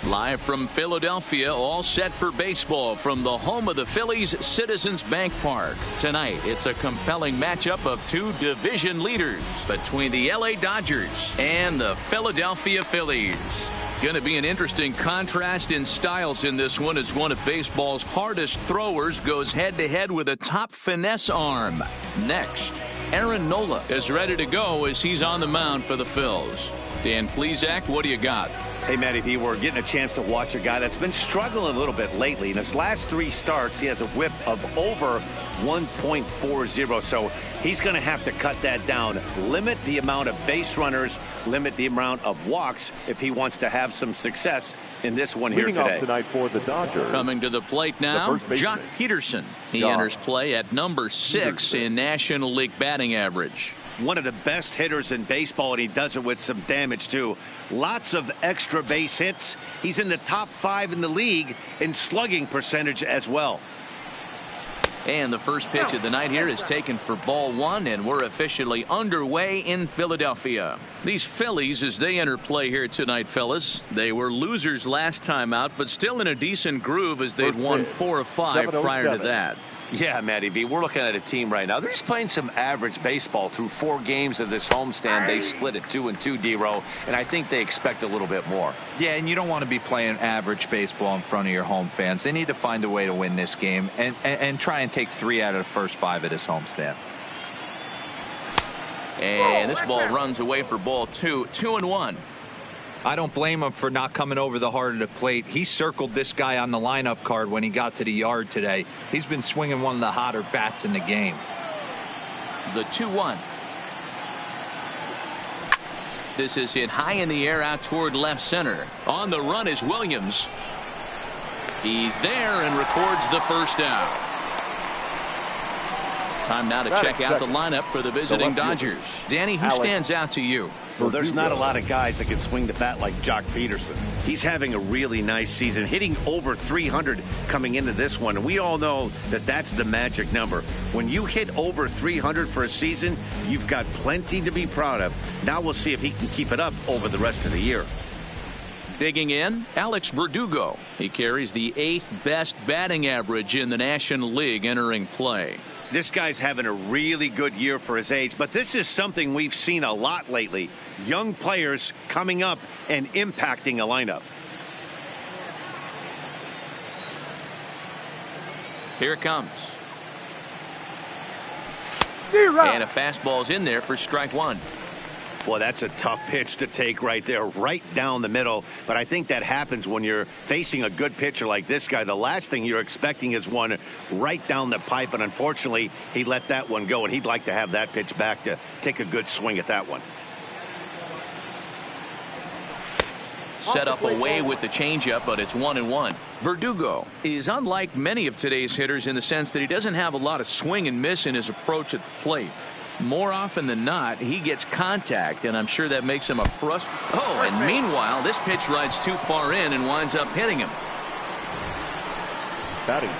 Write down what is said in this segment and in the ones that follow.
Live from Philadelphia, all set for baseball from the home of the Phillies, Citizens Bank Park. Tonight, it's a compelling matchup of two division leaders between the LA Dodgers and the Philadelphia Phillies. Going to be an interesting contrast in styles in this one as one of baseball's hardest throwers goes head-to-head with a top finesse arm. Next, Aaron Nola is ready to go as he's on the mound for the Phils. Dan Plesac, what do you got? Hey, Matty V, we're getting a chance to watch a guy that's been struggling a little bit lately. In his last 3 starts, he has a whip of over 1.40, so he's going to have to cut that down, limit the amount of base runners, limit the amount of walks if he wants to have some success in this one here today. Off tonight for the Dodgers. Coming to the plate now, Jock Peterson. He enters play at number 6 in National League batting average. One of the best hitters in baseball, and he does it with some damage, too. Lots of extra base hits. He's in the top 5 in the league in slugging percentage as well. And the first pitch of the night here is taken for ball 1, and we're officially underway in Philadelphia. These Phillies, as they enter play here tonight, fellas, they were losers last time out, but still in a decent groove as they'd won 4 of 5 prior to that. Yeah, Matty V, we're looking at a team right now. They're just playing some average baseball through 4 games of this homestand. They split at 2-2, D-Row, and I think they expect a little bit more. Yeah, and you don't want to be playing average baseball in front of your home fans. They need to find a way to win this game and try and take 3 out of the first 5 of this homestand. And this ball runs away for ball 2, 2-1. I don't blame him for not coming over the heart of the plate. He circled this guy on the lineup card when he got to the yard today. He's been swinging one of the hotter bats in the game. The 2-1. This is hit high in the air out toward left center. On the run is Williams. He's there and records the first out. Time now to check out the lineup for the visiting Dodgers. Danny, who stands out to you? Well, there's not a lot of guys that can swing the bat like Jock Peterson. He's having a really nice season, hitting over 300 coming into this one. And we all know that that's the magic number. When you hit over 300 for a season, you've got plenty to be proud of. Now we'll see if he can keep it up over the rest of the year. Digging in, Alex Verdugo. He carries the 8th best batting average in the National League entering play. This guy's having a really good year for his age, but this is something we've seen a lot lately. Young players coming up and impacting a lineup. Here it comes. And a fastball's in there for strike 1. Well, that's a tough pitch to take right there, right down the middle. But I think that happens when you're facing a good pitcher like this guy. The last thing you're expecting is one right down the pipe. And unfortunately, he let that one go. And he'd like to have that pitch back to take a good swing at that one. Set up away with the changeup, but it's 1-1. Verdugo is unlike many of today's hitters in the sense that he doesn't have a lot of swing and miss in his approach at the plate. More often than not, he gets contact, and I'm sure that makes him a Oh, and meanwhile, this pitch rides too far in and winds up hitting him.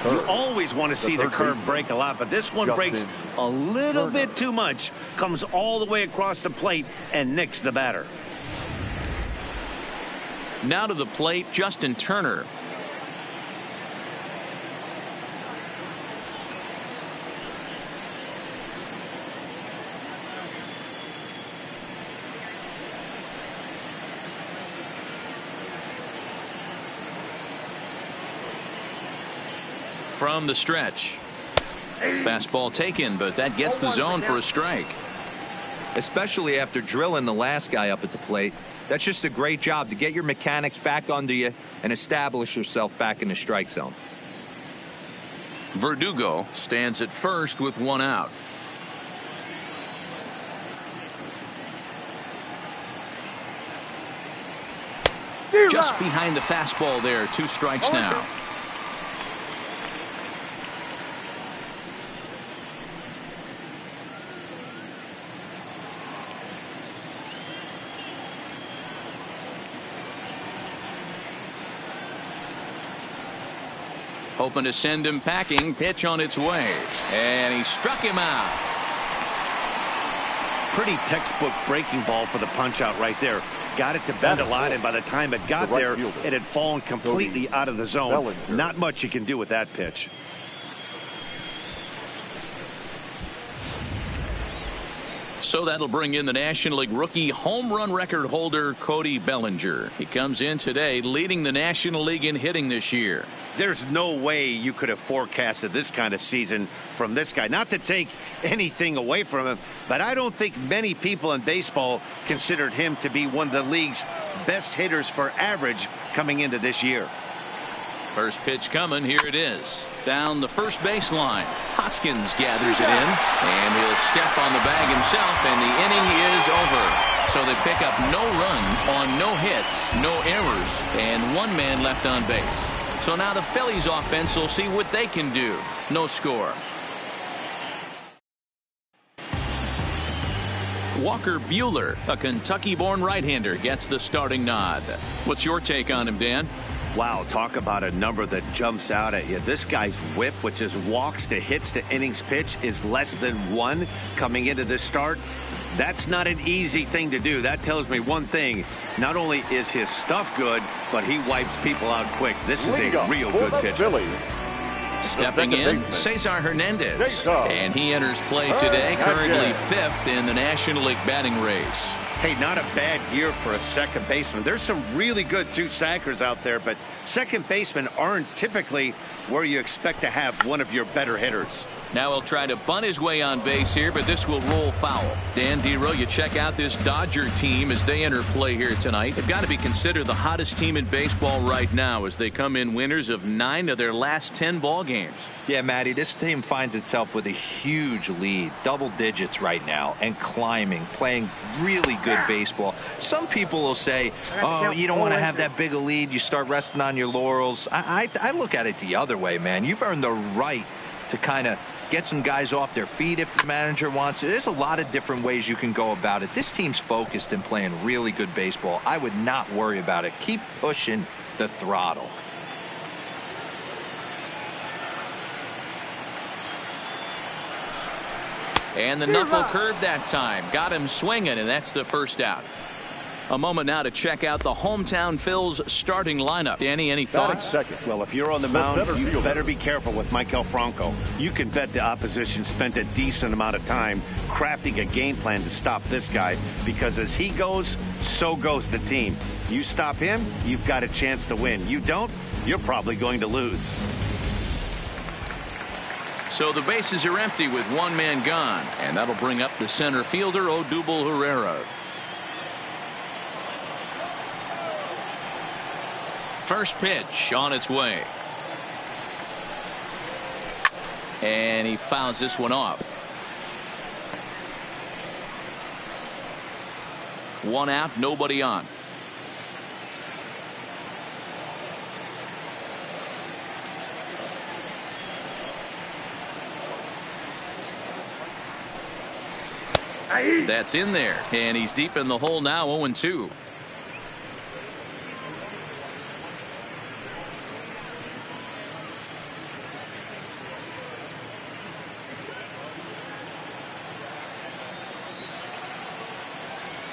You always want to see the curve break a lot, but this one breaks a little bit too much, comes all the way across the plate, and nicks the batter. Now to the plate, Justin Turner. From the stretch. Fastball taken, but that gets the zone for a strike. Especially after drilling the last guy up at the plate. That's just a great job to get your mechanics back under you and establish yourself back in the strike zone. Verdugo stands at first with 1 out. Just behind the fastball there, 2 strikes now. Hoping to send him packing. Pitch on its way. And he struck him out. pretty textbook breaking ball for the punch out right there. Got it to bend a lot, and by the time it got there, it had fallen completely out of the zone. Not much you can do with that pitch. So that'll bring in the National League rookie home run record holder Cody Bellinger. He comes in today leading the National League in hitting this year. There's no way you could have forecasted this kind of season from this guy. Not to take anything away from him, but I don't think many people in baseball considered him to be one of the league's best hitters for average coming into this year. First pitch coming. Here it is. Down the first baseline. Hoskins gathers it in, and he'll step on the bag himself, and the inning is over. So they pick up no runs on no hits, no errors, and one man left on base. So now the Phillies offense will see what they can do. No score. Walker Buehler, a Kentucky-born right-hander, gets the starting nod. What's your take on him, Dan? Wow, talk about a number that jumps out at you. This guy's whip, which is walks to hits to innings pitch, is less than 1 coming into this start. That's not an easy thing to do. That tells me one thing. Not only is his stuff good, but he wipes people out quick. This is a real good pitcher. Stepping in, Cesar Hernandez. And he enters play today, currently 5th in the National League batting race. Hey, not a bad year for a second baseman. There's some really good two-sackers out there, but second basemen aren't typically where you expect to have one of your better hitters. Now he'll try to bunt his way on base here, but this will roll foul. Dan Dero, you check out this Dodger team as they enter play here tonight. They've got to be considered the hottest team in baseball right now as they come in winners of 9 of their last 10 ball games. Yeah, Matty, this team finds itself with a huge lead, double digits right now, and climbing, playing really good baseball. Some people will say, oh, you don't want to have that big a lead. You start resting on your laurels. I look at it the other way, man. You've earned the right to kind of get some guys off their feet if the manager wants to. There's a lot of different ways you can go about it. This team's focused and playing really good baseball. I would not worry about it. Keep pushing the throttle. And the knuckle curve that time. Got him swinging, and that's the first out. A moment now to check out the hometown Phils starting lineup. Danny, any thoughts? Well, if you're on the mound, you better be careful with Michael Franco. You can bet the opposition spent a decent amount of time crafting a game plan to stop this guy, because as he goes, so goes the team. You stop him, you've got a chance to win. You don't, you're probably going to lose. So the bases are empty with one man gone, and that'll bring up the center fielder, Odubel Herrera. First pitch on its way. And he fouls this one off. 1 out, nobody on. That's in there, and he's deep in the hole now, 0-2.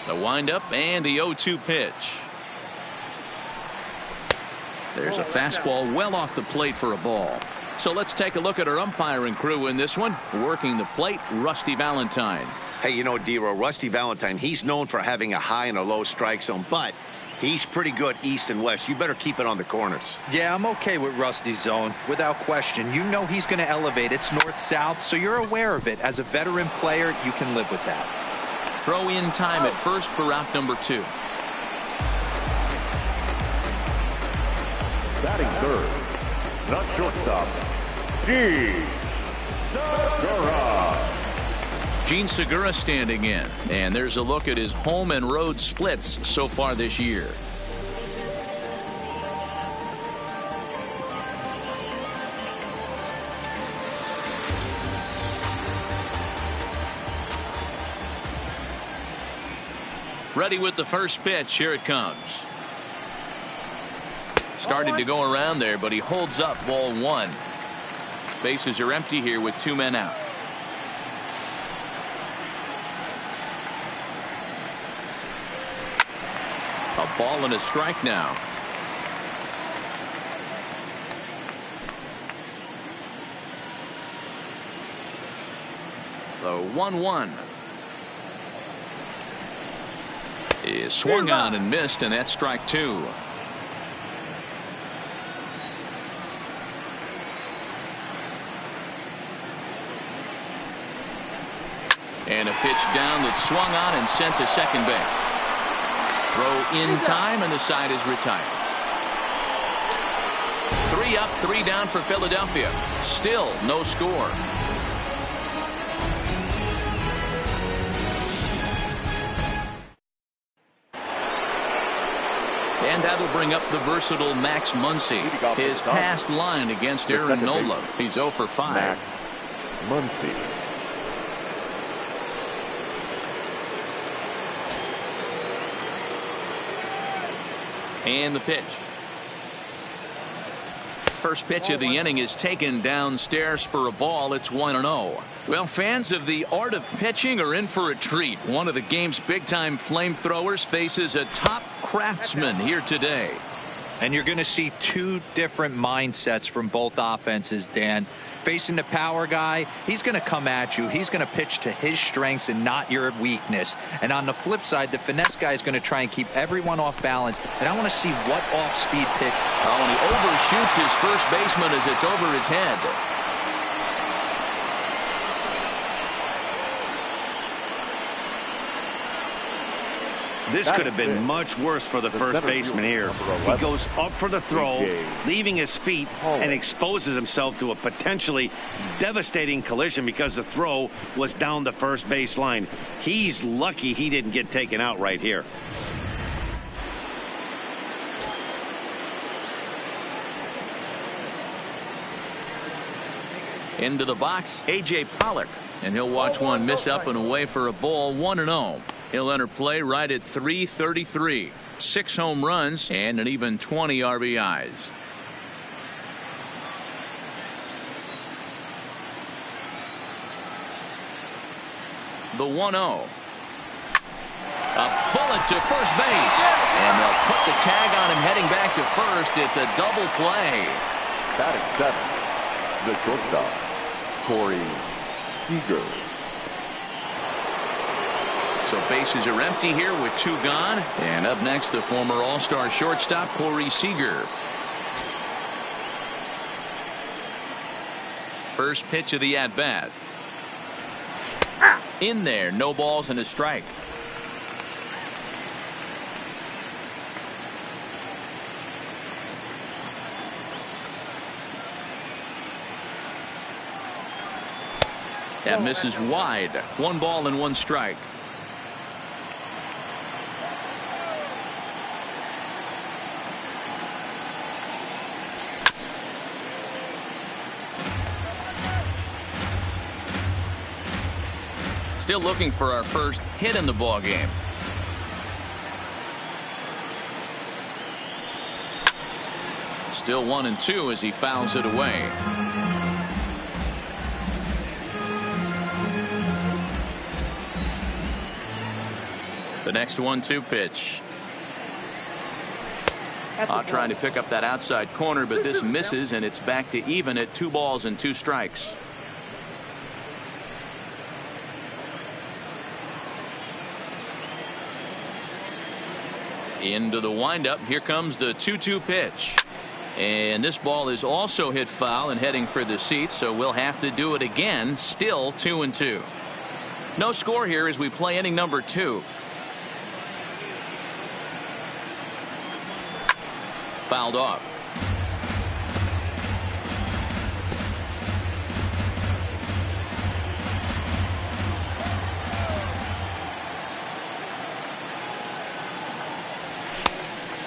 The windup and the 0-2 pitch. There's a fastball well off the plate for a ball. So let's take a look at our umpiring crew in this one. Working the plate, Rusty Valentine. Hey, you know, Dero, Rusty Valentine, he's known for having a high and a low strike zone, but he's pretty good east and west. You better keep it on the corners. Yeah, I'm okay with Rusty's zone, without question. You know he's going to elevate. It's north-south, so you're aware of it. As a veteran player, you can live with that. Throw in time at first for out number 2. Batting third, the shortstop, Gene Segura standing in, and there's a look at his home and road splits so far this year. Ready with the first pitch. Here it comes. Started to go around there, but he holds up, ball 1. Bases are empty here with 2 men out. Ball and a strike now. The 1-1 is swung on and missed, and that's strike two. And a pitch down that's swung on and sent to second base. Throw in time, and the side is retired. 3 up, 3 down for Philadelphia. Still no score. And that'll bring up the versatile Max Muncy. His past line against Aaron Nola. He's 0 for 5. Max Muncy. And the pitch. First pitch of the inning is taken downstairs for a ball. It's 1-0. Well, fans of the art of pitching are in for a treat. One of the game's big-time flamethrowers faces a top craftsman here today. And you're going to see two different mindsets from both offenses, Dan. Facing the power guy, he's going to come at you. He's going to pitch to his strengths and not your weakness. And on the flip side, the finesse guy is going to try and keep everyone off balance. And I want to see what off-speed pitch. Oh, and he overshoots his first baseman as it's over his head. This could have been much worse for the first baseman here. He goes up for the throw, leaving his feet, and exposes himself to a potentially devastating collision because the throw was down the first base line. He's lucky he didn't get taken out right here. Into the box, A.J. Pollock. And he'll watch one miss up and away for a ball. 1-0. He'll enter play right at 333. 6 home runs and an even 20 RBIs. The 1-0. A bullet to first base. And they'll put the tag on him heading back to first. It's a double play. Batting 7, the shortstop, Corey Seager. So bases are empty here with 2 gone. And up next, the former All-Star shortstop, Corey Seager. First pitch of the at-bat. In there, no balls and a strike. That misses wide. 1 ball and 1 strike. Still looking for our first hit in the ball game. Still 1-2 as he fouls it away. The next 1-2 pitch. Trying to pick up that outside corner, but this misses, and it's back to even at 2 balls and 2 strikes. Into the windup. Here comes the 2-2 pitch. And this ball is also hit foul and heading for the seats, so we'll have to do it again. Still 2-2. No score here as we play inning number 2. Fouled off.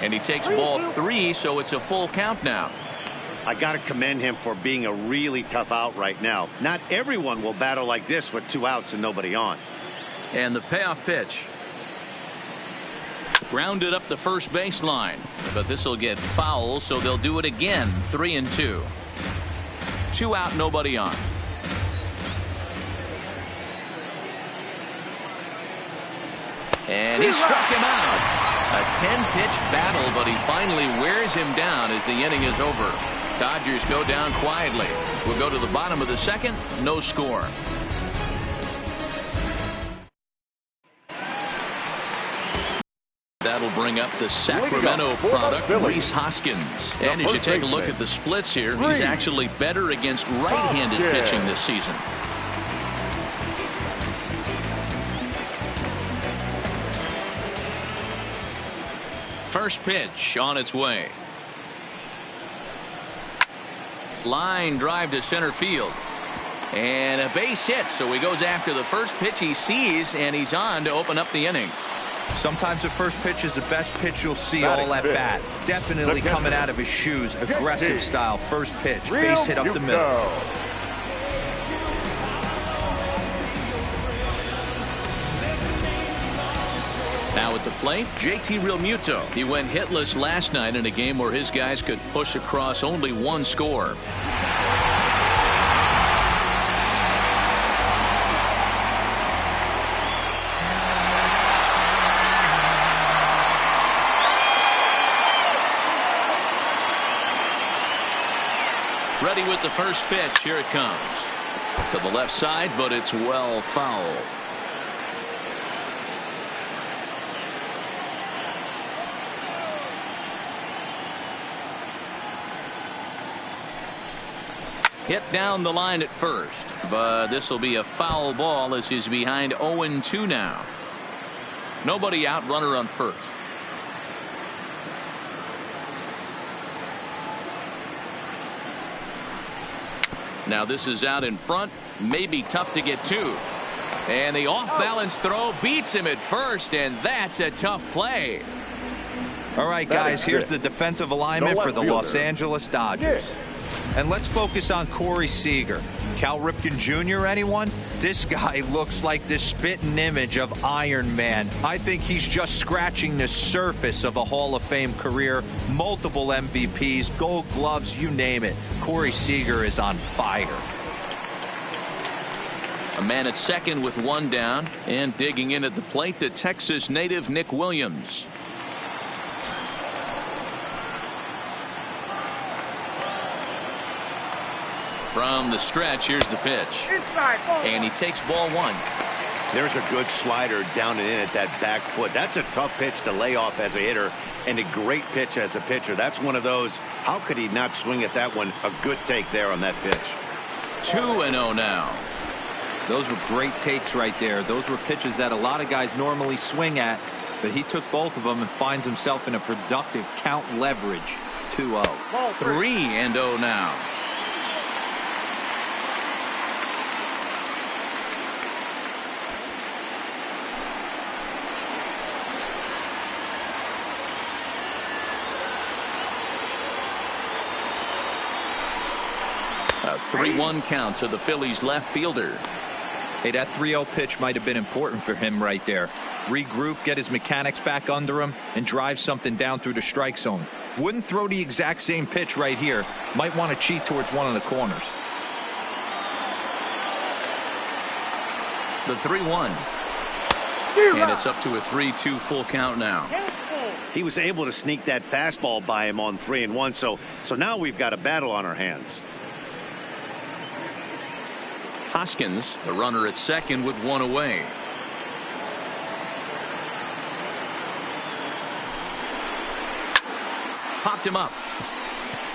And he takes ball 3, so it's a full count now. I got to commend him for being a really tough out right now. Not everyone will battle like this with 2 outs and nobody on. And the payoff pitch. Grounded up the first baseline, but this will get foul, so they'll do it again. 3-2. 2 out, nobody on. And he struck him out. A 10-pitch battle, but he finally wears him down as the inning is over. Dodgers go down quietly. We'll go to the bottom of the second. No score. That'll bring up the Sacramento product, Rhys Hoskins. And as you take a look at the splits here, he's actually better against right-handed pitching this season. First pitch on its way. Line drive to center field. And a base hit, so he goes after the first pitch he sees, and he's on to open up the inning. Sometimes the first pitch is the best pitch you'll see all at bat. Definitely coming out of his shoes. Aggressive style. First pitch. Base hit up the middle. Now at the plate, JT Realmuto. He went hitless last night in a game where his guys could push across only one score. Ready with the first pitch. Here it comes. To the left side, but it's well foul. Hit down the line at first, but this will be a foul ball as he's behind 0-2 now. Nobody out, runner on first. Now this is out in front, maybe tough to get to. And the off-balance throw beats him at first, and that's a tough play. All right, guys, here's the defensive alignment for the Los Angeles Dodgers. And let's focus on Corey Seager. Cal Ripken Jr., anyone? This guy looks like the spitting image of Iron Man. I think he's just scratching the surface of a Hall of Fame career. Multiple MVPs, Gold Gloves, you name it. Corey Seager is on fire. A man at second with one down, and digging in at the plate, the Texas native Nick Williams. From the stretch, here's the pitch. And he takes ball one. There's a good slider down and in at that back foot. That's a tough pitch to lay off as a hitter, and a great pitch as a pitcher. That's one of those, how could he not swing at that one? A good take there on that pitch. 2-0 now. Those were great takes right there. Those were pitches that a lot of guys normally swing at, but he took both of them and finds himself in a productive count leverage. 2-0. 3-0 now. A 3-1 count to the Phillies left fielder. Hey, that 3-0 pitch might have been important for him right there. Regroup, get his mechanics back under him, and drive something down through the strike zone. Wouldn't throw the exact same pitch right here. Might want to cheat towards one of the corners. The 3-1. And it's up to a 3-2 full count now. He was able to sneak that fastball by him on 3-1, so now we've got a battle on our hands. Hoskins, the runner at second with one away. Popped him up.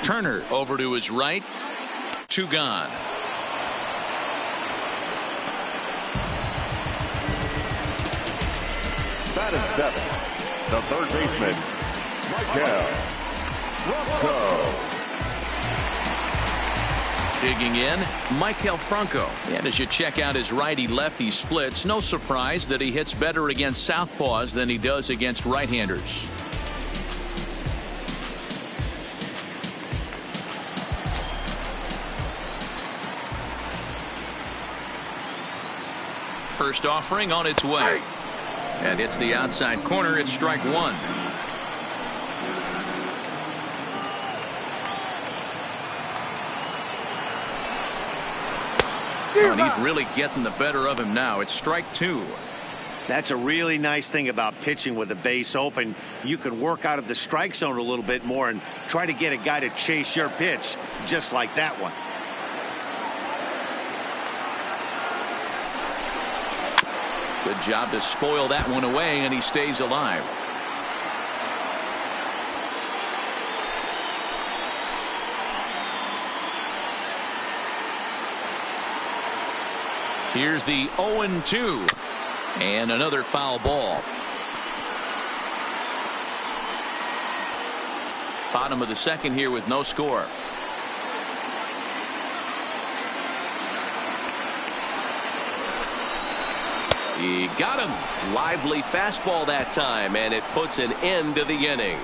Turner over to his right. 2 gone. Batting seventh, the third baseman, Maikel Franco. Digging in, Maikel Franco. And as you check out his righty-lefty splits, no surprise that he hits better against southpaws than he does against right-handers. First offering on its way. And it's the outside corner. It's strike one. And he's really getting the better of him now. It's strike two. That's a really nice thing about pitching with the base open. You can work out of the strike zone a little bit more and try to get a guy to chase your pitch just like that one. Good job to spoil that one away, and he stays alive. Here's the 0-2. And another foul ball. Bottom of the second here with no score. He got him. Lively fastball that time, and it puts an end to the inning.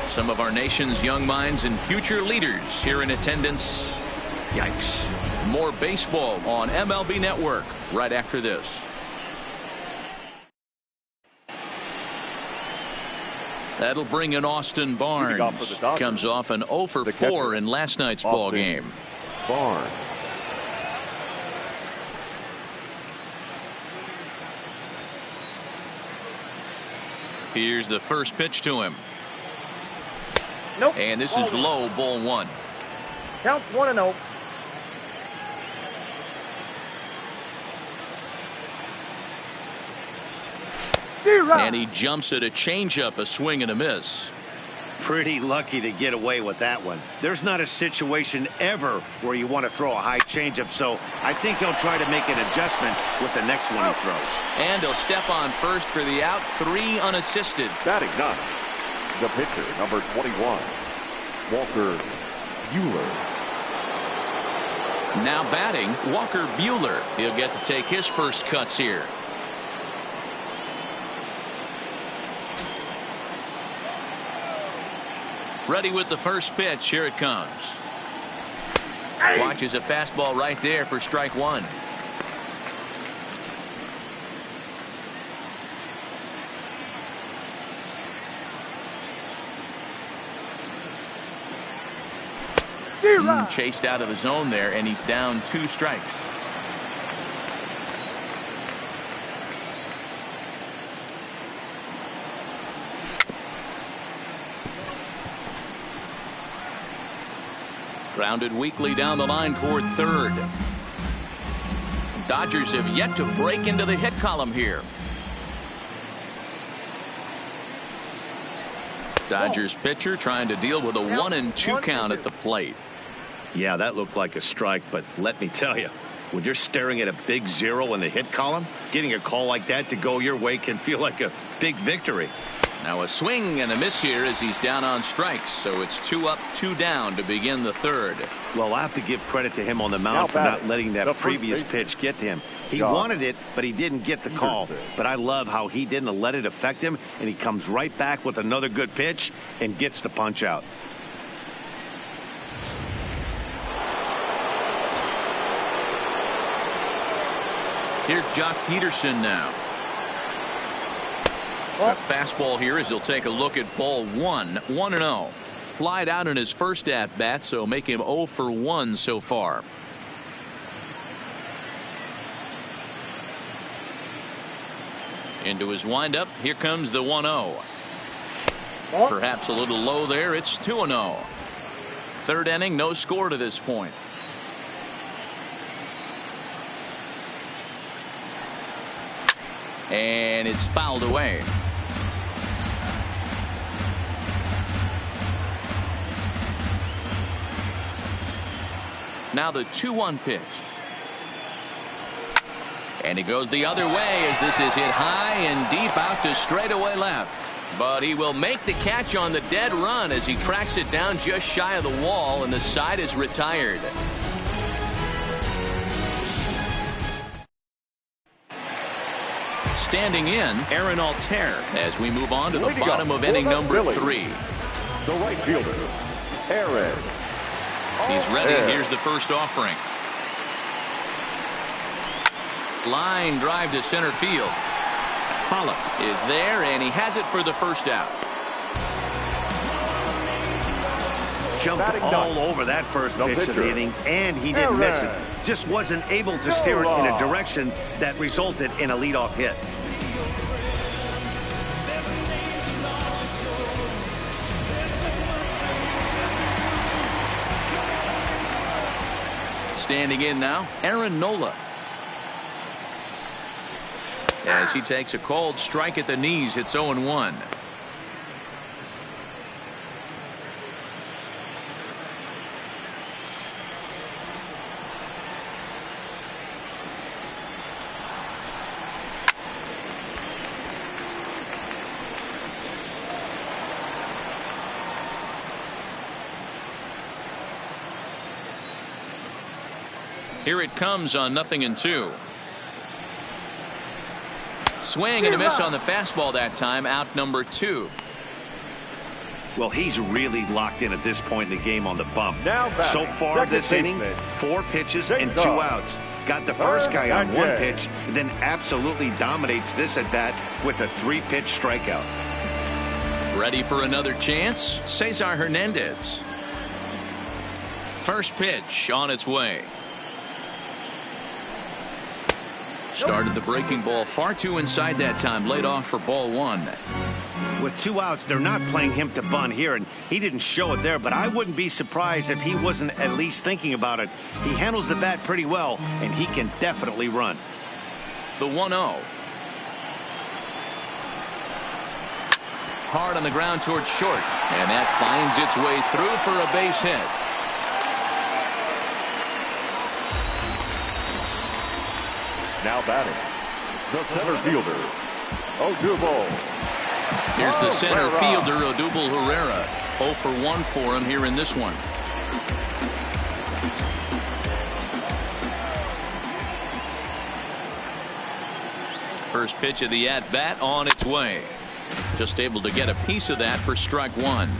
Some of our nation's young minds and future leaders here in attendance. Yikes. More baseball on MLB Network right after this. That'll bring in Austin Barnes. Comes off an 0 for 4 in last night's ball game. Barnes. Here's the first pitch to him. Nope. And this is low, ball 1. Counts 1-0. And he jumps at a changeup, a swing and a miss. Pretty lucky to get away with that one. There's not a situation ever where you want to throw a high changeup, so I think he'll try to make an adjustment with the next one he throws. And he'll step on first for the out, 3 unassisted. Batting ninth, the pitcher, number 21, Walker Buehler. Now batting, Walker Buehler. He'll get to take his first cuts here. Ready with the first pitch. Here it comes. Watches a fastball right there for strike 1. Chased out of the zone there, and he's down 2 strikes. Grounded weakly down the line toward third. Dodgers have yet to break into the hit column here. Dodgers pitcher trying to deal with a 1-2 count at the plate. Yeah, that looked like a strike, but let me tell you, when you're staring at a big 0 in the hit column, getting a call like that to go your way can feel like a big victory. Now a swing and a miss here as he's down on strikes, so it's 2 up, 2 down to begin the third. Well, I have to give credit to him on the mound for not letting that previous pitch get to him. He wanted it, but he didn't get the call. But I love how he didn't let it affect him, and he comes right back with another good pitch and gets the punch out. Here's Jock Peterson now. A fastball here as he'll take a look at ball 1. 1-0. Flied out in his first at bat, so make him 0 for 1 so far. Into his windup. Here comes the 1-0. Perhaps a little low there. It's 2-0. Third inning, no score to this point. And it's fouled away. Now the 2-1 pitch. And he goes the other way as this is hit high and deep out to straightaway left. But he will make the catch on the dead run as he tracks it down just shy of the wall, and the side is retired. Standing in, Aaron Altair as we move on to the bottom of inning number 3. The right fielder, Aaron. He's ready. Here's the first offering. Line drive to center field. Pollock is there, and he has it for the first out. jumped Batting all ninth, over that first the pitch of the pitcher, inning, and he didn't miss it. Aaron. Just wasn't able to steer it in a direction that resulted in a leadoff hit. Standing in now, Aaron Nola. As he takes a cold strike at the knees, it's 0-1. Here it comes on 0-2. Swing and a miss on the fastball that time. Out number 2. Well, he's really locked in at this point in the game on the bump. Now so batting, far second this inning, baseman, 4 pitches Jake and 2 Dog. outs. Got the first guy on Third 1 at pitch, and then absolutely dominates this at bat with a 3-pitch strikeout. Ready for another chance? Cesar Hernandez. First pitch on its way. Started the breaking ball far too inside that time. Laid off for ball 1. With 2 outs, they're not playing him to bunt here, and he didn't show it there, but I wouldn't be surprised if he wasn't at least thinking about it. He handles the bat pretty well, and he can definitely run. The 1-0. Hard on the ground towards short, and that finds its way through for a base hit. Now batting, the center fielder, Odubel. Here's the center Herrera. fielder, Odubel Herrera. 0 for 1 for him here in this one. First pitch of the at-bat on its way. Just able to get a piece of that for strike 1.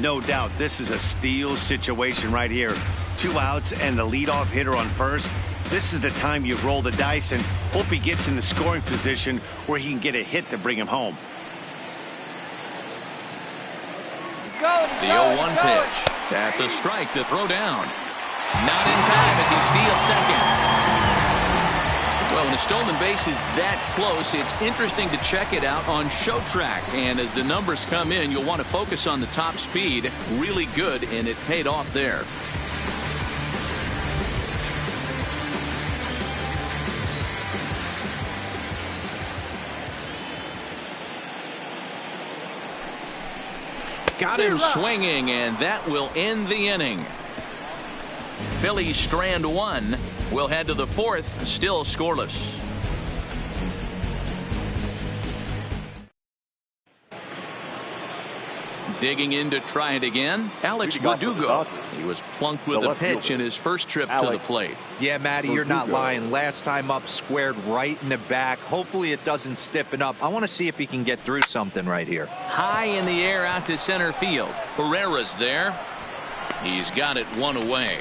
No doubt this is a steal situation right here. 2 outs and the leadoff hitter on first. This is the time you roll the dice and hope he gets in the scoring position where he can get a hit to bring him home. The 0-1 pitch. That's a strike to throw down. Not in time as he steals second. Well, when a stolen base is that close, it's interesting to check it out on Show Track. And as the numbers come in, you'll want to focus on the top speed. Really good, and it paid off there. Got him swinging, and that will end the inning. Phillies strand 1. We'll head to the 4th, still scoreless. Digging in to try it again, Alex Verdugo. He was plunked with a pitch in his first trip to the plate. Yeah, Matty, you're not lying. Last time up, squared right in the back. Hopefully it doesn't stiffen up. I want to see if he can get through something right here. High in the air out to center field. Herrera's there. He's got it 1 away.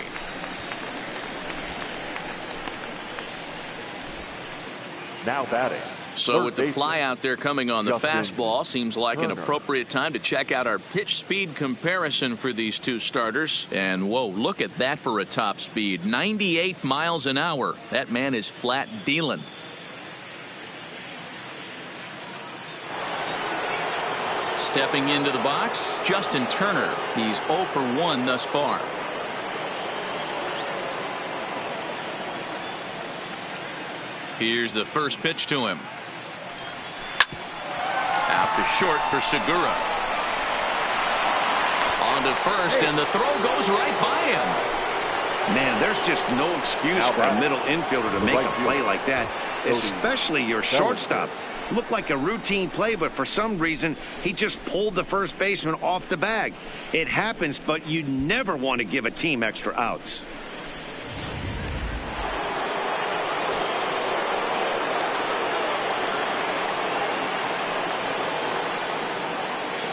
Now batting. So with the fly out there coming on the fastball, seems like an appropriate time to check out our pitch speed comparison for these two starters. And whoa, look at that for a top speed. 98 miles an hour. That man is flat dealing. Stepping into the box, Justin Turner. He's 0 for 1 thus far. Here's the first pitch to him. Out to short for Segura. On to first, and the throw goes right by him. Man, there's just no excuse for a middle infielder to make a play like that, especially your shortstop. Looked like a routine play, but for some reason, he just pulled the first baseman off the bag. It happens, but you never want to give a team extra outs.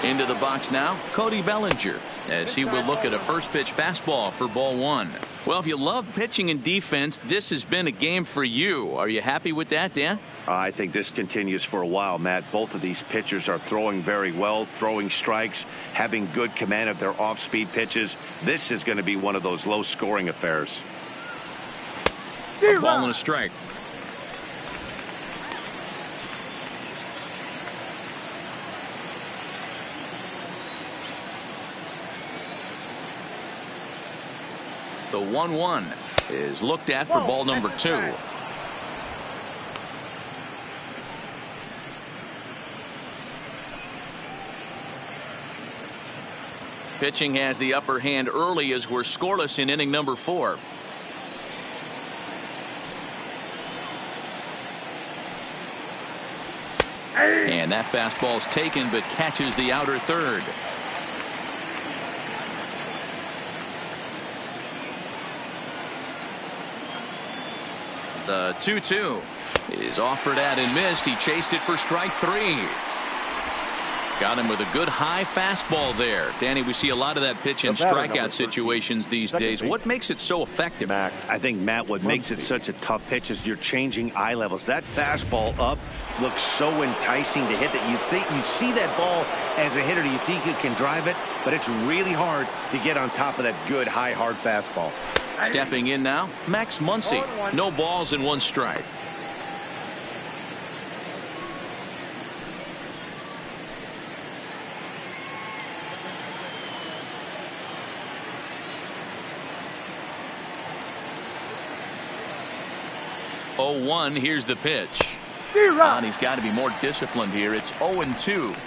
Into the box now, Cody Bellinger, as he will look at a first pitch fastball for ball 1. Well, if you love pitching and defense, this has been a game for you. Are you happy with that, Dan? I think this continues for a while, Matt. Both of these pitchers are throwing very well, throwing strikes, having good command of their off-speed pitches. This is going to be one of those low-scoring affairs. A ball and a strike. The 1-1 is looked at for ball number 2. Pitching has the upper hand early as we're scoreless in inning number 4. And that fastball's taken but catches the outer third. The 2-2 is offered at and missed. He chased it for strike 3. Got him with a good high fastball there. Danny, we see a lot of that pitch in strikeout situations these days. What makes it so effective? I think, Matt, what makes it such a tough pitch is you're changing eye levels. That fastball up looks so enticing to hit that you see that ball as a hitter. You think you can drive it, but it's really hard to get on top of that good high hard fastball. Stepping in now, Max Muncy. No balls and 1 strike. Oh, 1. Here's the pitch. And he's got to be more disciplined here. It's 0-2.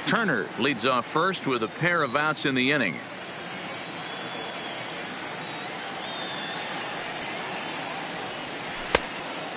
Turner leads off first with a pair of outs in the inning.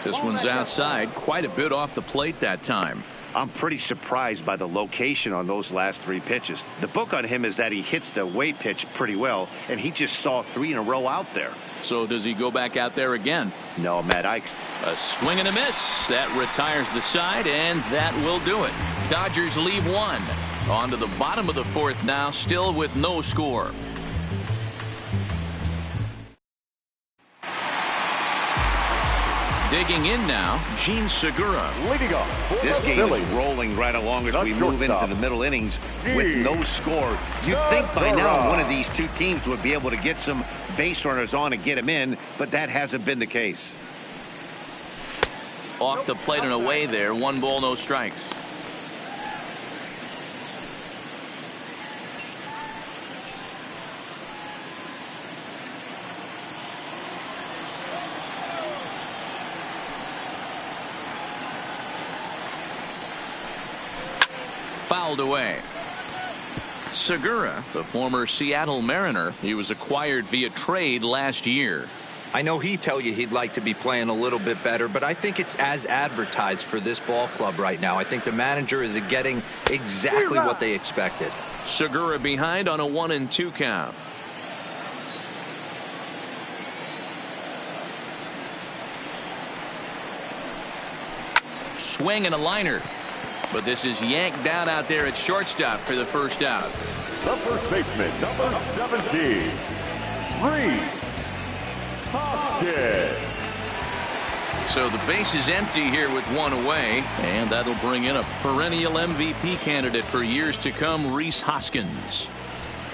This one's outside, quite a bit off the plate that time. I'm pretty surprised by the location on those last 3 pitches. The book on him is that he hits the away pitch pretty well, and he just saw 3 in a row out there. So does he go back out there again? No, Matt. A swing and a miss. That retires the side, and that will do it. Dodgers leave 1. On to the bottom of the 4th now, still with no score. Digging in now, Gene Segura. Leading off. This game is rolling right along as we move into the middle innings with no score. You'd think by now one of these 2 teams would be able to get some base runners on and get them in, but that hasn't been the case. Off the plate and away there. 1 ball, no strikes. Fouled away. Segura, the former Seattle Mariner, he was acquired via trade last year. I know he'd tell you he'd like to be playing a little bit better, but I think it's as advertised for this ball club right now. I think the manager is getting exactly what they expected. Segura behind on a 1-2 count. Swing and a liner. But this is yanked down out there at shortstop for the first out. The first baseman, number 17, Reese Hoskins. So the base is empty here with 1 away, and that'll bring in a perennial MVP candidate for years to come, Reese Hoskins.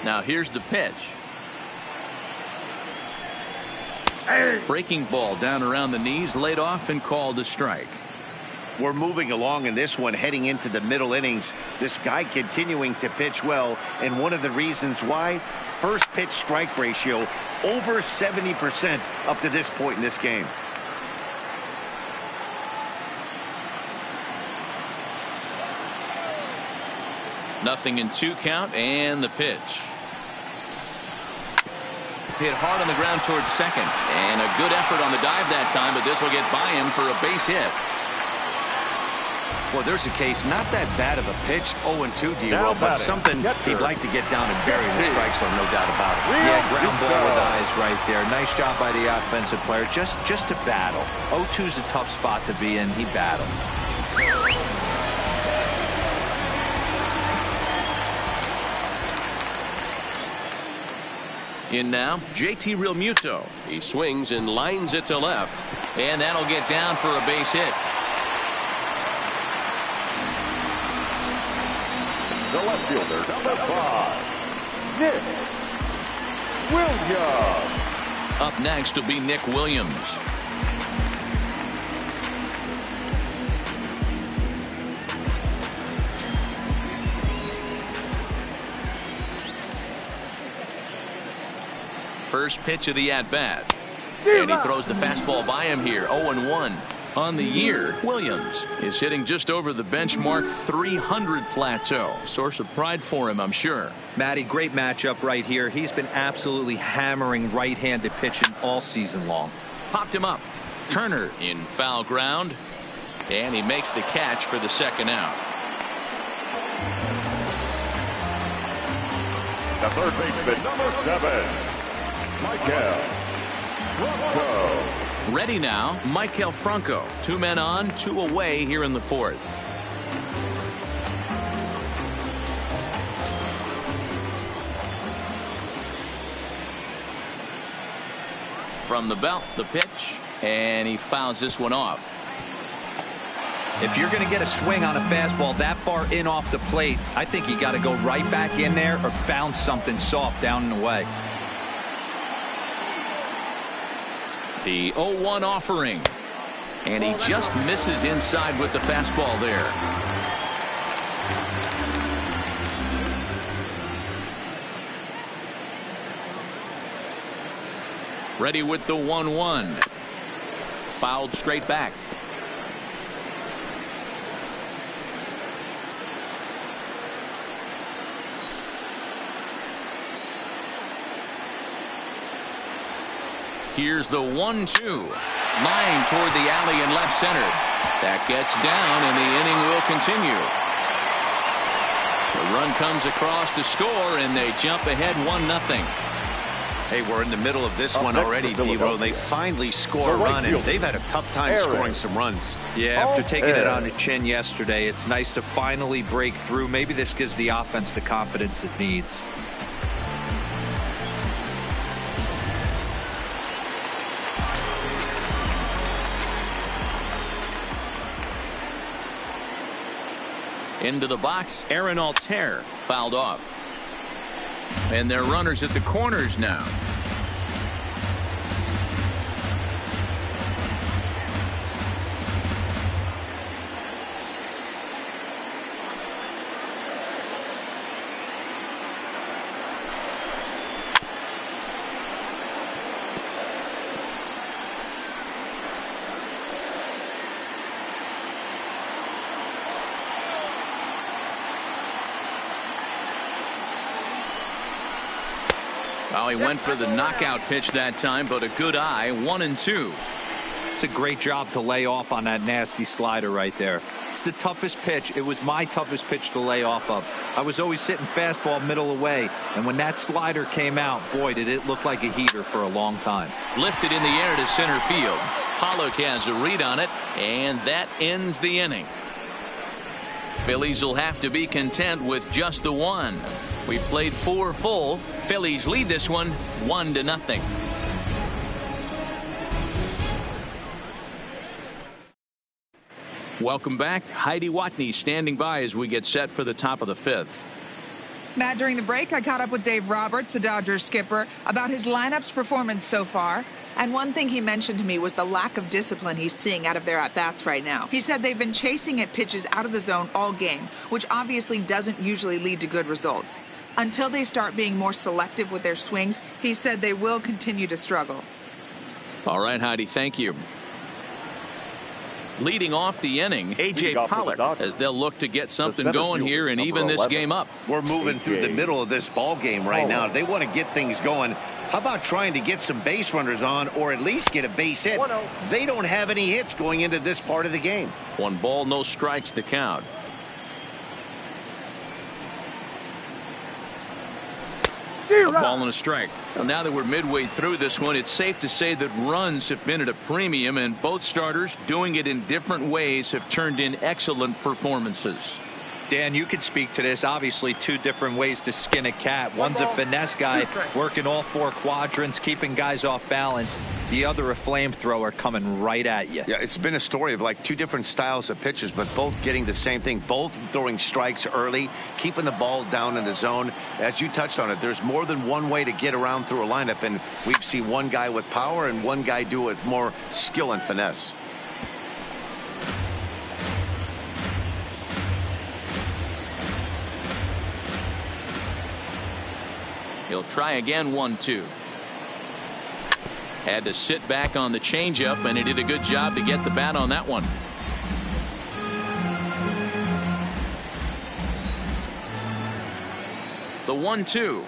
Now here's the pitch. Breaking ball down around the knees, laid off and called a strike. We're moving along in this one, heading into the middle innings. This guy continuing to pitch well, and one of the reasons why, first pitch strike ratio over 70% up to this point in this game. Nothing in 2 count, and the pitch. Hit hard on the ground towards second, and a good effort on the dive that time, but this will get by him for a base hit. Well, there's a case, not that bad of a pitch, 0-2 D-Roll, but something he'd like to get down and bury in the strike zone, no doubt about it. Yeah, ground ball with eyes right there. Nice job by the offensive player, just to battle. 0-2's a tough spot to be in. He battled. In now, JT Realmuto. He swings and lines it to left. And that'll get down for a base hit. The left fielder, number 5, Nick Williams. Up next will be Nick Williams. First pitch of the at-bat. And he throws the fastball by him here. 0-1. On the year, Williams is hitting just over the benchmark 300 plateau. Source of pride for him, I'm sure. Matty, great matchup right here. He's been absolutely hammering right-handed pitching all season long. Popped him up. Turner in foul ground. And he makes the catch for the second out. The third baseman, number 7, Michael Franco. Ready now, Michael Franco. 2 men on, 2 away here in the 4th. From the belt, the pitch, and he fouls this one off. If you're going to get a swing on a fastball that far in off the plate, I think you got to go right back in there or bounce something soft down and away. The 0-1 offering. And he just misses inside with the fastball there. Ready with the 1-1. Fouled straight back. Here's the 1-2. Line toward the alley in left center. That gets down, and the inning will continue. The run comes across to score, and they jump ahead 1-0. Hey, we're in the middle of this one already, Devo. They finally score a run, and they've had a tough time scoring some runs. Yeah, after taking it on the chin yesterday, it's nice to finally break through. Maybe this gives the offense the confidence it needs. Into the box, Aaron Altair fouled off. And they're runners at the corners now. Well, he went for the knockout pitch that time, but a good eye. 1-2. It's a great job to lay off on that nasty slider right there. It's the toughest pitch. It was my toughest pitch to lay off of. I was always sitting fastball middle away, and when that slider came out, boy, did it look like a heater for a long time. Lifted in the air to center field. Pollock has a read on it, and that ends the inning. Phillies will have to be content with just the one. We played 4 full. Phillies lead this one 1-0. Welcome back. Heidi Watney standing by as we get set for the top of the 5th. Matt, during the break, I caught up with Dave Roberts, the Dodgers skipper, about his lineup's performance so far. And one thing he mentioned to me was the lack of discipline he's seeing out of their at-bats right now. He said they've been chasing at pitches out of the zone all game, which obviously doesn't usually lead to good results. Until they start being more selective with their swings, he said they will continue to struggle. All right, Heidi, thank you. Leading off the inning, A.J. Pollock, as they'll look to get something going here and even this game up. We're moving through the middle of this ball game right now. They want to get things going. How about trying to get some base runners on or at least get a base hit? They don't have any hits going into this part of the game. 1 ball, no strikes to count. A ball and a strike. Well, now that we're midway through this one, it's safe to say that runs have been at a premium, and both starters, doing it in different ways, have turned in excellent performances. Dan, you could speak to this. Obviously, two different ways to skin a cat. One's a finesse guy working all four quadrants, keeping guys off balance. The other a flamethrower coming right at you. Yeah, it's been a story of like two different styles of pitchers, but both getting the same thing. Both throwing strikes early, keeping the ball down in the zone. As you touched on it, there's more than one way to get around through a lineup, and we've seen one guy with power and one guy do it with more skill and finesse. He'll try again, 1-2. Had to sit back on the changeup, and he did a good job to get the bat on that one. The 1-2.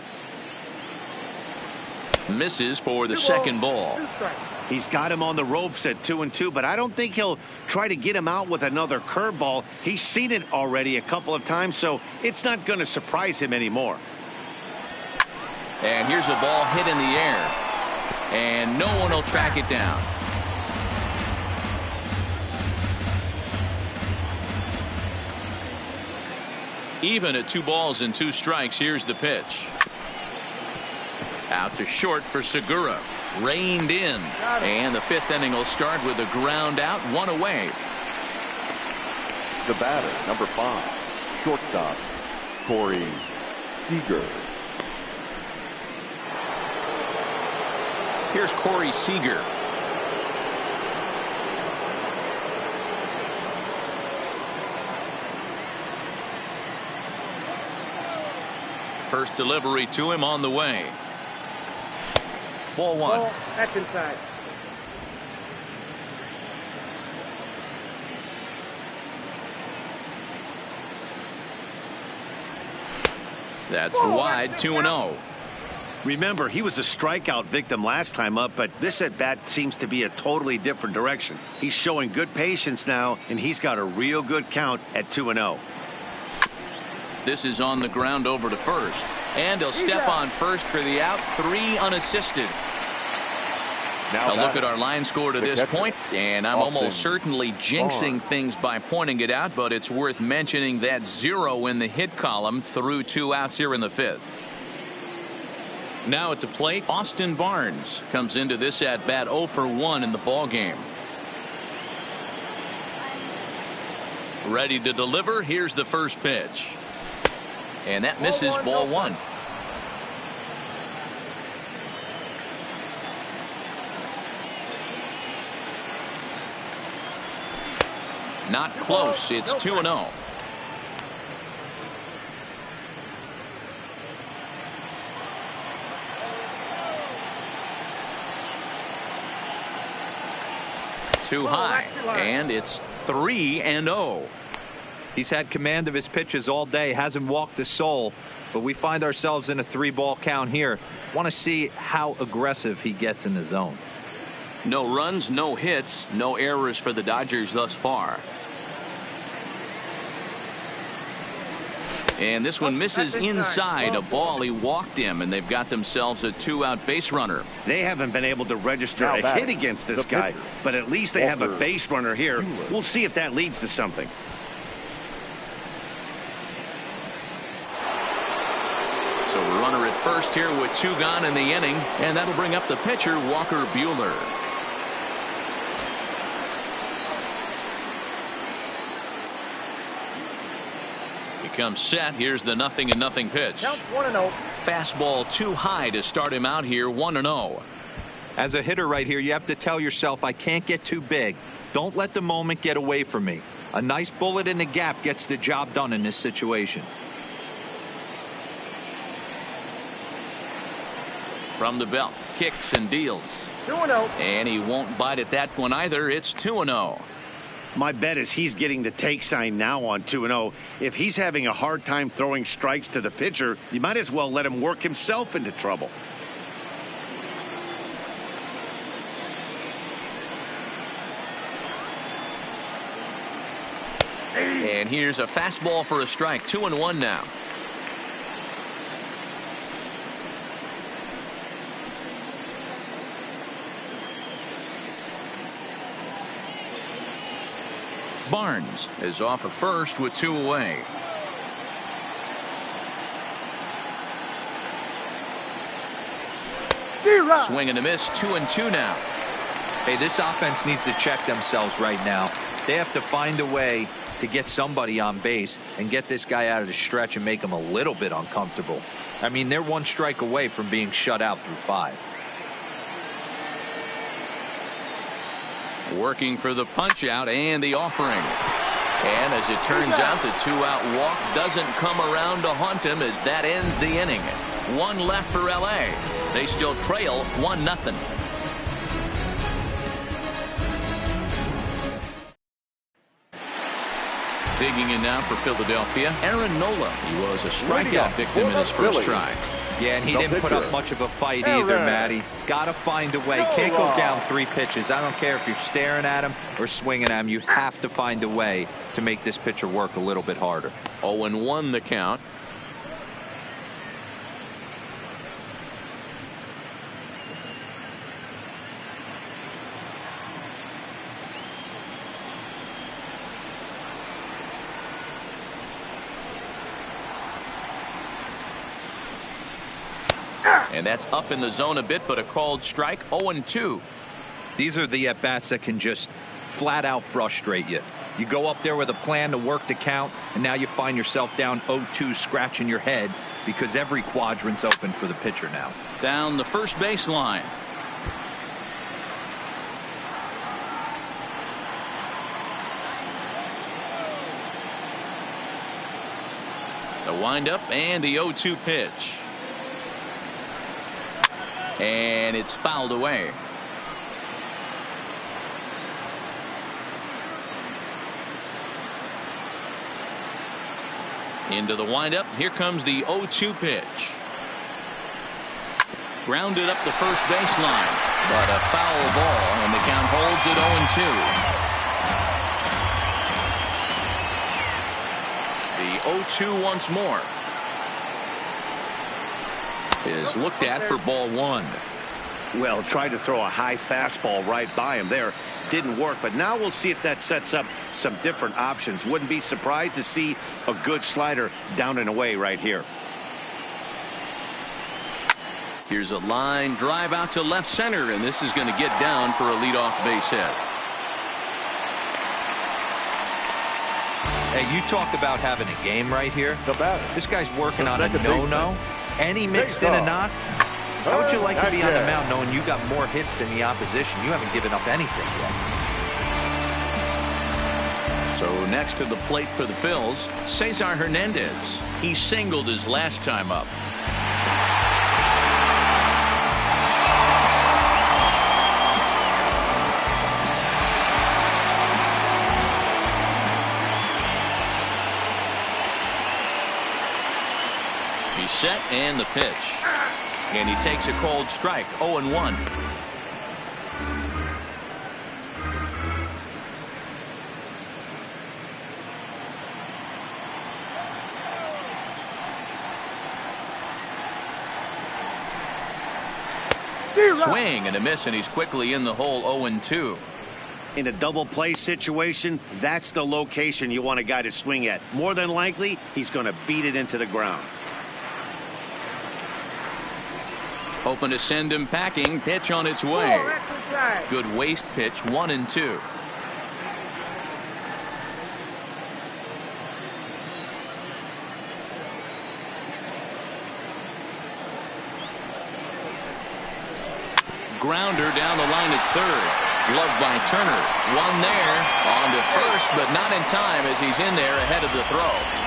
Misses for the second ball. He's got him on the ropes at 2-2, but I don't think he'll try to get him out with another curveball. He's seen it already a couple of times, so it's not going to surprise him anymore. And here's a ball hit in the air, and no one will track it down. Even at 2 balls and 2 strikes. Here's the pitch. Out to short for Segura. Reined in, and the 5th inning will start with a ground out, 1 away. The batter, number 5, shortstop, Corey Seager. Here's Corey Seager. First delivery to him on the way. Ball 1. Ball, that's inside. That's wide, 2-0. Remember, he was a strikeout victim last time up, but this at bat seems to be a totally different direction. He's showing good patience now, and he's got a real good count at 2-0. This is on the ground over to first, and he'll step on first for the out, 3 unassisted. Now a look at our line score to this point, and I'm almost certainly jinxing things by pointing it out, but it's worth mentioning that 0 in the hit column through 2 outs here in the 5th. Now at the plate, Austin Barnes comes into this at bat 0 for 1 in the ball game. Ready to deliver. Here's the first pitch, and that misses, ball 1. Not close. It's 2-0. Too high, and it's 3-0. He's had command of his pitches all day, hasn't walked a soul, but we find ourselves in a 3-ball count here. Want to see how aggressive he gets in the zone. No runs, no hits, no errors for the Dodgers thus far. And this one misses inside, a ball he walked him, and they've got themselves a 2-out base runner. They haven't been able to register a hit against this guy, but at least they have a base runner here. We'll see if that leads to something. So runner at first here with 2 gone in the inning, and that'll bring up the pitcher, Walker Buehler. Comes set. Here's the 0-0 pitch. Count 1-0. Fastball too high to start him out here. 1-0. As a hitter right here, you have to tell yourself, I can't get too big. Don't let the moment get away from me. A nice bullet in the gap gets the job done in this situation. From the belt, kicks and deals. 2-0. And he won't bite at that one either. It's 2-0. My bet is he's getting the take sign now on 2-0. If he's having a hard time throwing strikes to the pitcher, you might as well let him work himself into trouble. And here's a fastball for a strike. 2-1 now. Barnes is off of first with 2 away. Swing and a miss, 2-2 now. Hey, this offense needs to check themselves right now. They have to find a way to get somebody on base and get this guy out of the stretch and make him a little bit uncomfortable. I mean, they're one strike away from being shut out through 5. Working for the punch out and the offering. And as it turns out, the 2-out walk doesn't come around to haunt him as that ends the inning. 1 left for LA. They still trail 1-0. Digging in now for Philadelphia, Aaron Nola. He was a strikeout victim in his first try. Yeah, and he didn't put up much of a fight either, Matty. Got to find a way. Can't go down 3 pitches. I don't care if you're staring at him or swinging at him. You have to find a way to make this pitcher work a little bit harder. 0-1 the count. And that's up in the zone a bit, but a called strike. 0-2. These are the at-bats that can just flat out frustrate you. You go up there with a plan to work the count, and now you find yourself down 0-2, scratching your head because every quadrant's open for the pitcher now. Down the first base line. The windup and the 0-2 pitch. And it's fouled away. Into the windup. Here comes the 0-2 pitch. Grounded up the first baseline, but a foul ball, and the count holds at 0-2. The 0-2 once more is looked at for ball 1. Well, tried to throw a high fastball right by him there. Didn't work, but now we'll see if that sets up some different options. Wouldn't be surprised to see a good slider down and away right here. Here's a line drive out to left center, and this is going to get down for a leadoff base hit. Hey, you talk about having a game right here. This guy's working on a no-no, and he mixed in a knock. How would you like to be on the mound knowing you got more hits than the opposition? You haven't given up anything yet. So next to the plate for the Phils, Cesar Hernandez. He singled his last time up. He's set and the pitch. And he takes a cold strike. 0-1. Swing and a miss, and he's quickly in the hole. 0-2. In a double play situation, that's the location you want a guy to swing at. More than likely, he's going to beat it into the ground. Hoping to send him packing. Pitch on its way. Good waste pitch. 1-2. Grounder down the line at third. Gloved by Turner. One there. On to first, but not in time as he's in there ahead of the throw.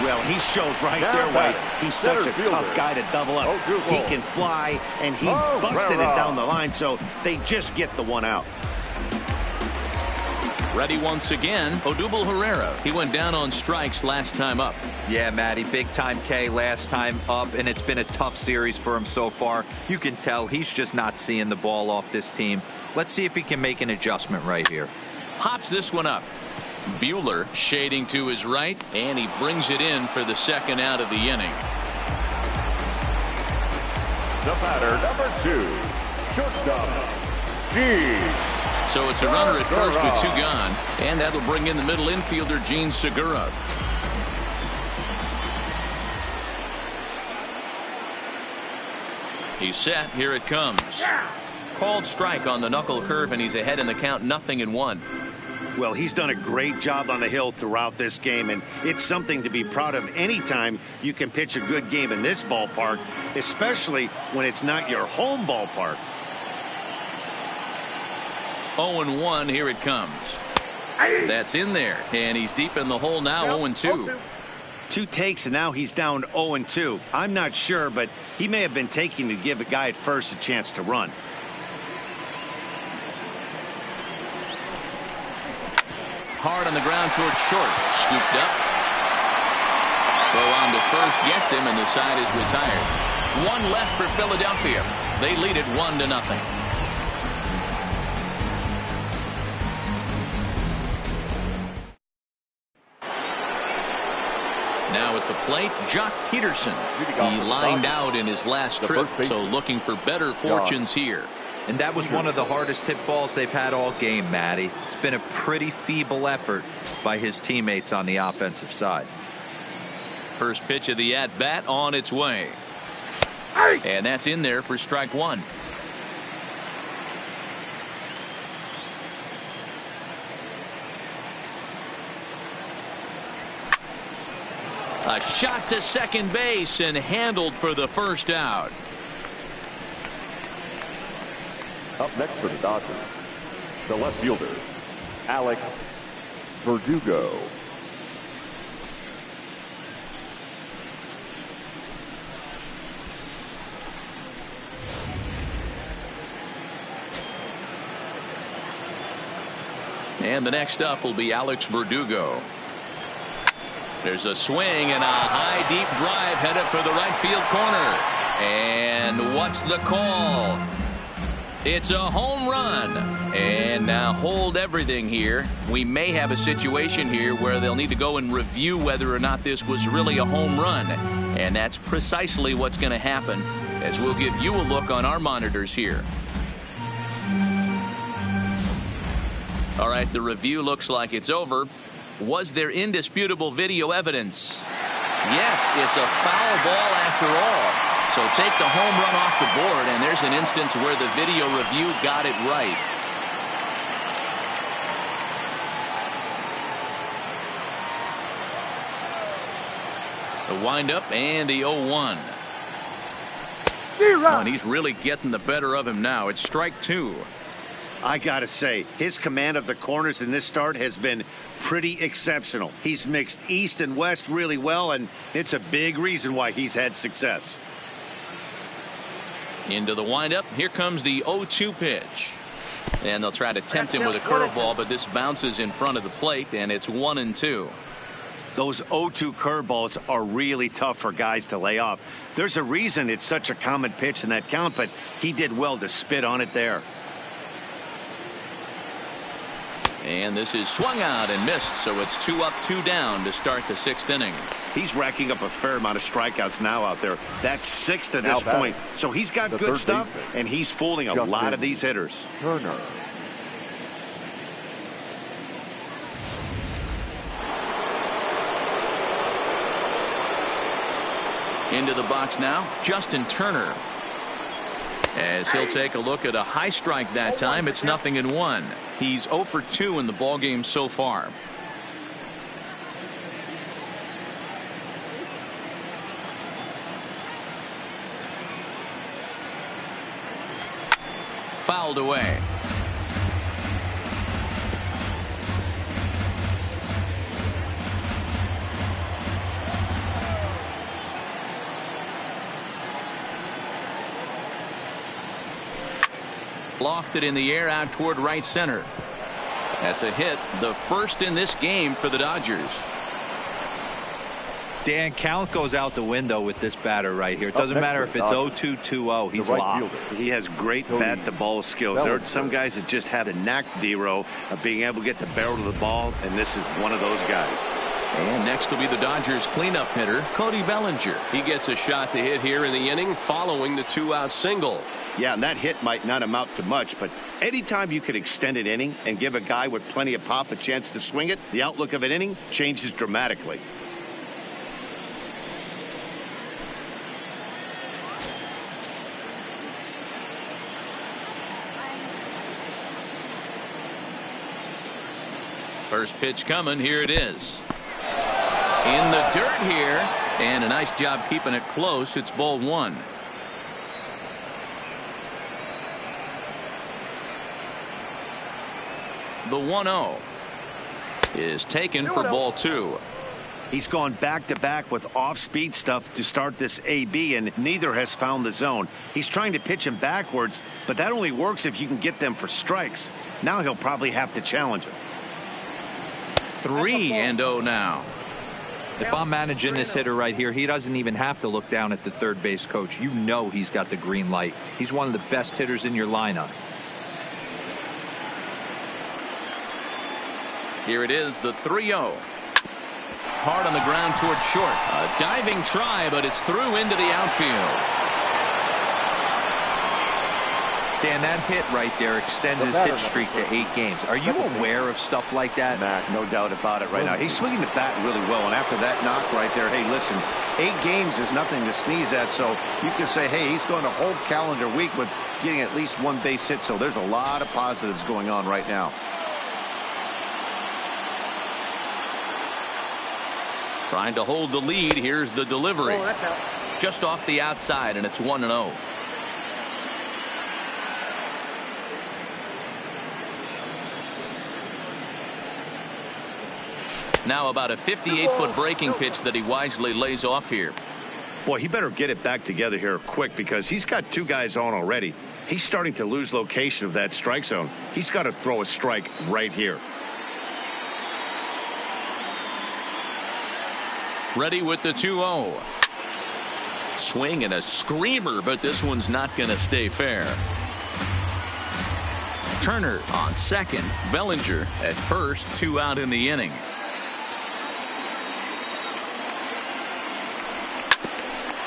Well, he showed right there why he's such a tough guy to double up. He can fly, and he busted it down the line, so they just get the one out. Ready once again, Odubel Herrera. He went down on strikes last time up. Yeah, Matty, big time K last time up, and it's been a tough series for him so far. You can tell he's just not seeing the ball off this team. Let's see if he can make an adjustment right here. Pops this one up. Buehler shading to his right, and he brings it in for the second out of the inning. The batter, number 2, shortstop, Gene. So it's a runner at first with 2 gone, and that'll bring in the middle infielder, Gene Segura. He's set. Here it comes. Called strike on the knuckle curve, and he's ahead in the count, 0-1. Well, he's done a great job on the hill throughout this game, and it's something to be proud of anytime you can pitch a good game in this ballpark, especially when it's not your home ballpark. 0-1. Here it comes. That's in there, and he's deep in the hole now. 0-2. 2 takes, and now he's down 0-2. I'm not sure, but he may have been taking to give a guy at first a chance to run. Hard on the ground towards short. Scooped up. Throw on to first gets him, and the side is retired. 1 left for Philadelphia. They lead it 1-0. Now at the plate, Jock Peterson. He lined out in his last trip, so looking for better fortunes here. And that was one of the hardest hit balls they've had all game, Matty. It's been a pretty feeble effort by his teammates on the offensive side. First pitch of the at-bat on its way. And that's in there for strike 1. A shot to second base and handled for the first out. Up next for the Dodgers, the left fielder, Alex Verdugo. And the next up will be Alex Verdugo. There's a swing and a high deep drive headed for the right field corner. And what's the call? It's a home run. And now hold everything here. We may have a situation here where they'll need to go and review whether or not this was really a home run. And that's precisely what's going to happen, as we'll give you a look on our monitors here. All right, the review looks like it's over. Was there indisputable video evidence? Yes, it's a foul ball after all. So take the home run off the board, and there's an instance where the video review got it right. The windup and the 0-1. Oh, and he's really getting the better of him now. It's strike 2. I gotta say, his command of the corners in this start has been pretty exceptional. He's mixed east and west really well, and it's a big reason why he's had success. Into the windup. Here comes the 0-2 pitch. And they'll try to tempt him with a curveball, but this bounces in front of the plate, and it's 1-2. Those 0-2 curveballs are really tough for guys to lay off. There's a reason it's such a common pitch in that count, but he did well to spit on it there. And this is swung out and missed, so it's 2 up, 2 down to start the 6th inning. He's racking up a fair amount of strikeouts now out there. That's 6 to this point. So he's got good stuff, and he's fooling a lot of these hitters. Turner. Into the box now, Justin Turner. As he'll take a look at a high strike that time. It's 0-1. He's 0 for 2 in the ballgame so far. Fouled away. Lofted in the air out toward right center. That's a hit, the first in this game for the Dodgers. Dan, count goes out the window with this batter right here. It doesn't matter if it's 0-2, 2-0. He's locked. He has great bat-to-ball skills. There are some guys that just have a knack, D-Row, of being able to get the barrel of the ball, and this is one of those guys. And next will be the Dodgers cleanup hitter, Cody Bellinger. He gets a shot to hit here in the inning following the 2-out single. Yeah, and that hit might not amount to much, but anytime you can extend an inning and give a guy with plenty of pop a chance to swing it, the outlook of an inning changes dramatically. First pitch coming. Here it is. In the dirt here. And a nice job keeping it close. It's ball one. The 1-0 is taken for ball two. He's gone back-to-back with off-speed stuff to start this AB, and neither has found the zone. He's trying to pitch him backwards, but that only works if you can get them for strikes. Now he'll probably have to challenge him. 3-0 now. If I'm managing this hitter right here, he doesn't even have to look down at the third base coach. You know he's got the green light. He's one of the best hitters in your lineup. Here it is, the 3-0. Hard on the ground toward short. A diving try, but it's through into the outfield. Dan, that hit right there extends his hit streak to 8 games. Are you aware of stuff like that? Matt, no doubt about it right now. He's swinging the bat really well, and after that knock right there, hey, listen, 8 games is nothing to sneeze at, so you can say, hey, he's going a whole calendar week with getting at least 1 base hit, so there's a lot of positives going on right now. Trying to hold the lead. Here's the delivery. Just off the outside, and it's 1-0. Now about a 58-foot breaking pitch that he wisely lays off here. Boy, he better get it back together here quick because he's got 2 guys on already. He's starting to lose location of that strike zone. He's got to throw a strike right here. Ready with the 2-0. Swing and a screamer, but this one's not going to stay fair. Turner on second. Bellinger at first. 2 out in the inning.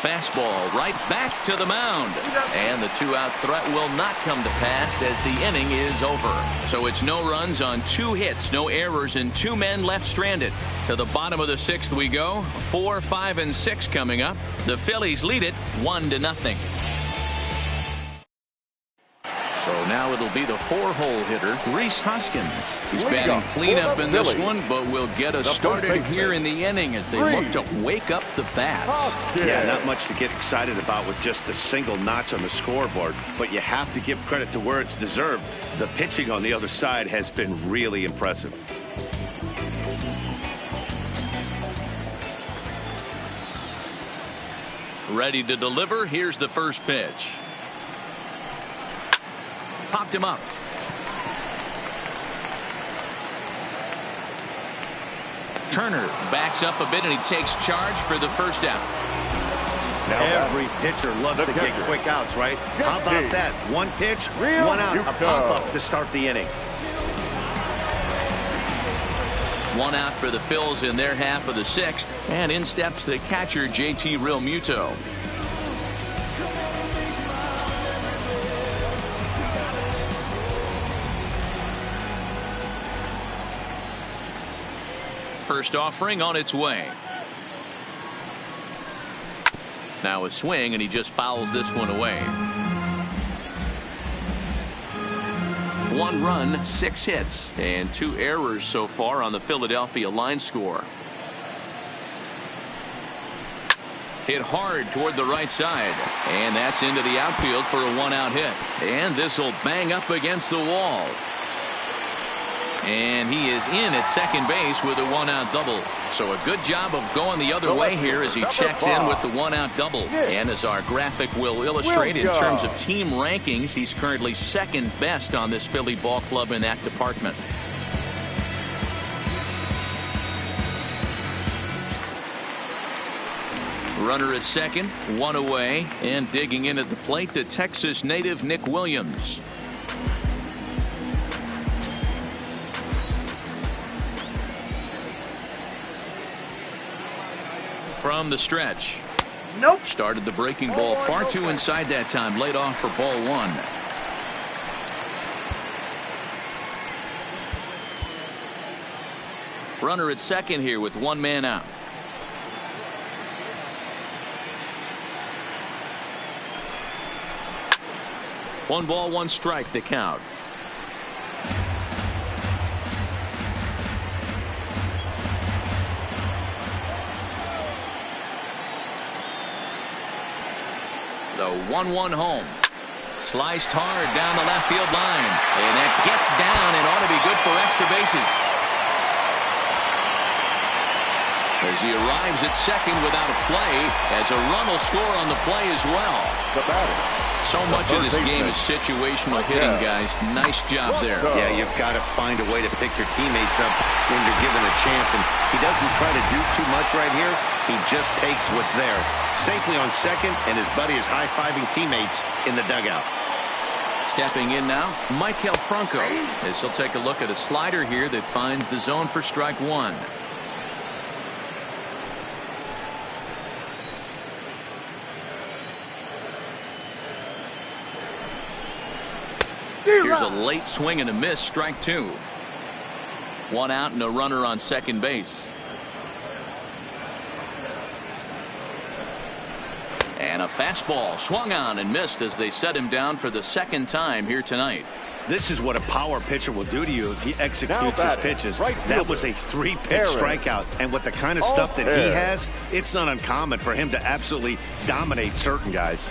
Fastball right back to the mound. And the 2-out threat will not come to pass as the inning is over. So it's no runs on 2 hits, no errors, and 2 men left stranded. To the bottom of the 6th we go. 4, 5, and 6 coming up. The Phillies lead it 1-0. So now it'll be the 4-hole hitter, Rhys Hoskins. He's batting cleanup in this one, but will get us started here in the inning as they look to wake up the bats. Yeah, not much to get excited about with just a single notch on the scoreboard, but you have to give credit to where it's deserved. The pitching on the other side has been really impressive. Ready to deliver. Here's the first pitch. Popped him up. Turner backs up a bit and he takes charge for the first out. Now every pitcher loves to get quick outs, right? How about that? 1 pitch, 1 out, a pop-up to start the inning. 1 out for the Phils in their half of the 6th, and in steps the catcher JT Realmuto. First offering on its way. Now a swing, and he just fouls this one away. 1 run, 6 hits, and 2 errors so far on the Philadelphia line score. Hit hard toward the right side, and that's into the outfield for a 1-out hit. And this will bang up against the wall. And he is in at second base with a 1-out double. So a good job of going the other way here as he checks in with the 1-out double. And as our graphic will illustrate, in terms of team rankings, he's currently 2nd best on this Philly ball club in that department. Runner at second, 1 away, and digging in at the plate, the Texas native Nick Williams. From the stretch. Nope. Started the breaking ball far too inside that time. Laid off for ball 1. Runner at second here with 1 man out. One ball, 1 strike, the count. The 1-1 home. Sliced hard down the left field line. And that gets down and ought to be good for extra bases. As he arrives at second without a play, as a run will score on the play as well. The batter. So much of this game is situational hitting, guys. Nice job there. Yeah, you've got to find a way to pick your teammates up when you're given a chance. And he doesn't try to do too much right here. He just takes what's there. Safely on second, and his buddy is high-fiving teammates in the dugout. Stepping in now, Michael Franco. As he'll take a look at a slider here that finds the zone for strike one. Here's a late swing and a miss, strike two. One out and a runner on second base. And a fastball swung on and missed as they set him down for the second time here tonight. This is what a power pitcher will do to you if he executes his pitches. That was a 3-pitch strikeout. And with the kind of stuff that he has, it's not uncommon for him to absolutely dominate certain guys.